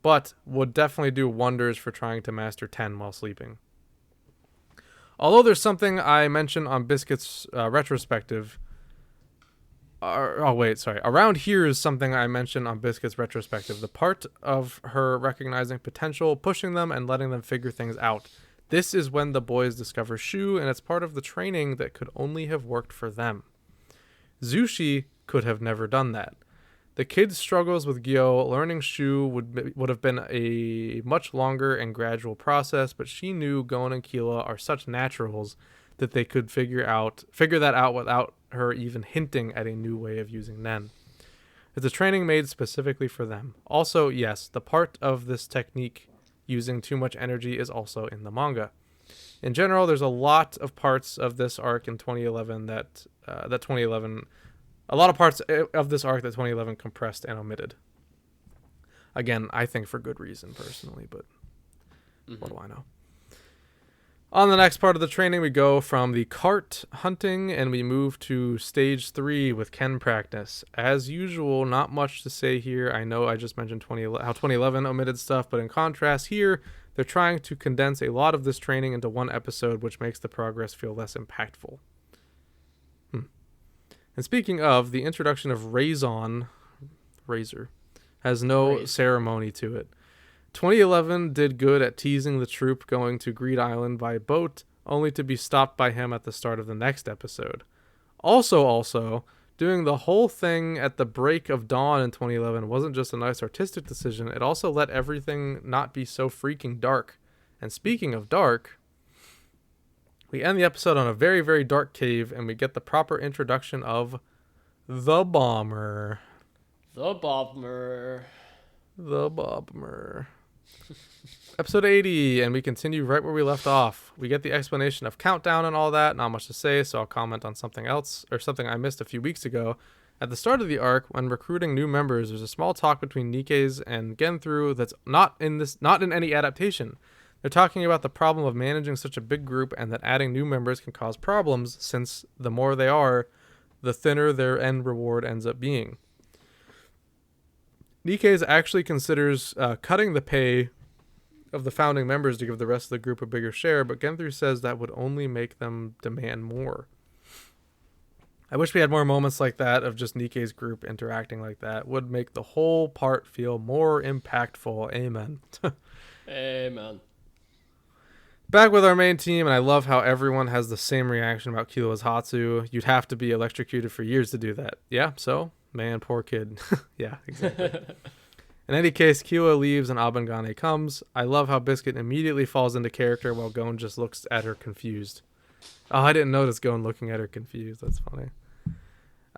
but would definitely do wonders for trying to master 10 while sleeping. Although there's something I mentioned on Biscuit's retrospective, Oh wait, sorry. Around here is something I mentioned on Biscuit's retrospective. The part of her recognizing potential, pushing them, and letting them figure things out. This is when the boys discover Shu, and it's part of the training that could only have worked for them. Zushi could have never done that. The kid's struggles with Gyo learning Shu would have been a much longer and gradual process, but she knew Gon and Killua are such naturals that they could figure that out without her even hinting at a new way of using Nen. It's a training made specifically for them. Also, yes, the part of this technique using too much energy is also in the manga. In general, there's a lot of parts of this arc in 2011 a lot of parts of this arc that 2011 compressed and omitted. Again, I think for good reason personally, but what do I know? On the next part of the training, we go from the cart hunting and we move to stage 3 with Ken practice. As usual, not much to say here. I know I just mentioned how 2011 omitted stuff, but in contrast here, they're trying to condense a lot of this training into one episode, which makes the progress feel less impactful. And speaking of, the introduction of Razor has no ceremony to it. 2011 did good at teasing the troop going to Greed Island by boat, only to be stopped by him at the start of the next episode. Also, doing the whole thing at the break of dawn in 2011 wasn't just a nice artistic decision, it also let everything not be so freaking dark. And speaking of dark, we end the episode on a very, very dark cave, and we get the proper introduction of the Bomber. The Bomber. Episode 80, and we continue right where we left off. We get the explanation of Countdown and all that. Not much to say, so I'll comment on something else, or something I missed a few weeks ago. At the start of the arc, when recruiting new members, there's a small talk between Nikkei's and Genthru that's not in any adaptation. They're talking about the problem of managing such a big group and that adding new members can cause problems, since the more they are, the thinner their end reward ends up being. Nikkei's actually considers cutting the pay of the founding members to give the rest of the group a bigger share, but Genthru says that would only make them demand more. I wish we had more moments like that of just Nikkei's group interacting like that. Would make the whole part feel more impactful. Amen. Amen. Back with our main team, and I love how everyone has the same reaction about Killua's Hatsu. You'd have to be electrocuted for years to do that. Yeah, so? Man, poor kid. Yeah, exactly. In any case, Killua leaves and Abangane comes. I love how Biscuit immediately falls into character while Gon just looks at her confused. Oh, I didn't notice Gon looking at her confused. That's funny.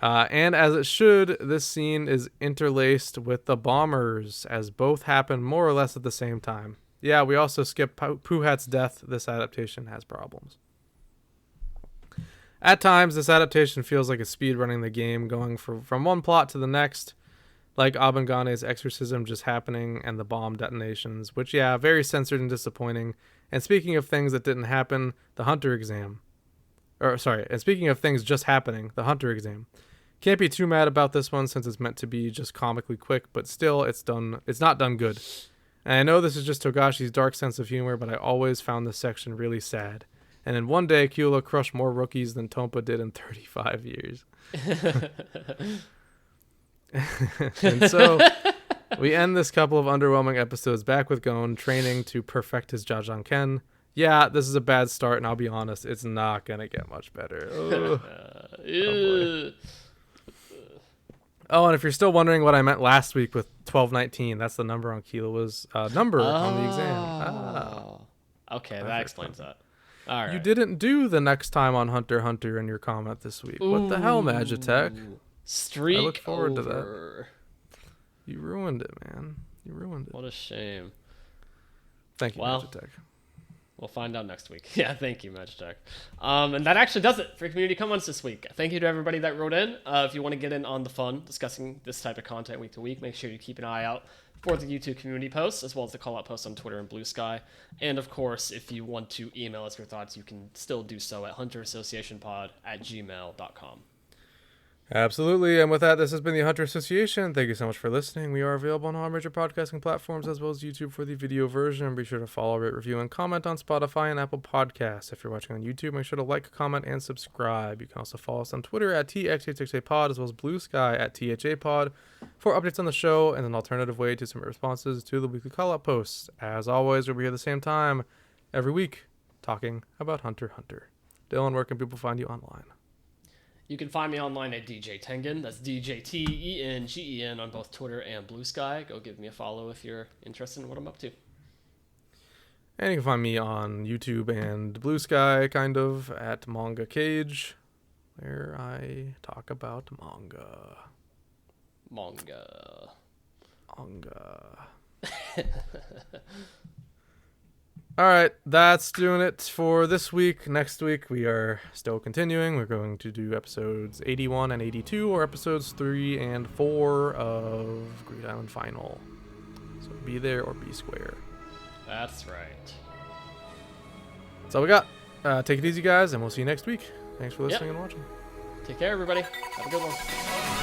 And as it should, this scene is interlaced with the bombers, as both happen more or less at the same time. Yeah, we also skip Puhat's death. This adaptation has problems. At times, this adaptation feels like a speedrunning the game, going from one plot to the next, like Abangane's exorcism just happening and the bomb detonations, which, yeah, very censored and disappointing. And speaking of things that didn't happen, the Hunter exam. And speaking of things just happening, the Hunter exam. Can't be too mad about this one since it's meant to be just comically quick, but still, it's not done good. And I know this is just Togashi's dark sense of humor, but I always found this section really sad. And in one day, Killua crushed more rookies than Tompa did in 35 years. And so, we end this couple of underwhelming episodes back with Gon training to perfect his Jajanken. Yeah, this is a bad start, and I'll be honest, it's not going to get much better. Oh, and if you're still wondering what I meant last week with 1219, that's the number on Killua's number on the exam. Okay, that explains that. All right. You didn't do the next time on Hunter x Hunter in your comment this week. Ooh. What the hell, Magitech? Streak I look forward over. to that. You ruined it, man. You ruined it. What a shame. Thank you, Magitech. We'll find out next week. Yeah, thank you, Magitech. And that actually does it for Community Comments this week. Thank you to everybody that wrote in. If you want to get in on the fun discussing this type of content week to week, make sure you keep an eye out for the YouTube community posts, as well as the call-out posts on Twitter and Bluesky. And, of course, if you want to email us your thoughts, you can still do so at hunterassociationpod@gmail.com. Absolutely. And with that, this has been the Hunter Association. Thank you so much for listening. We are available on all major podcasting platforms as well as YouTube for the video version. And be sure to follow, rate, review, and comment on Spotify and Apple Podcasts. If you're watching on YouTube, make sure to like, comment, and subscribe. You can also follow us on Twitter at TX868Pod as well as Bluesky at THAPod for updates on the show and an alternative way to submit responses to the weekly call-out posts. As always, we'll be here at the same time every week talking about Hunter x Hunter. Dylan, where can people find you online? You can find me online at DJ Tengen. That's DJTENGEN on both Twitter and Bluesky. Go give me a follow if you're interested in what I'm up to. And you can find me on YouTube and Bluesky, kind of, at Manga Kaige, where I talk about manga. Manga. All right, that's doing it for this week. Next week, we are still continuing. We're going to do episodes 81 and 82, or episodes 3 and 4 of Great Island Final. So be there or be square. That's right. That's all we got. Take it easy, guys, and we'll see you next week. Thanks for listening and watching. Take care, everybody. Have a good one.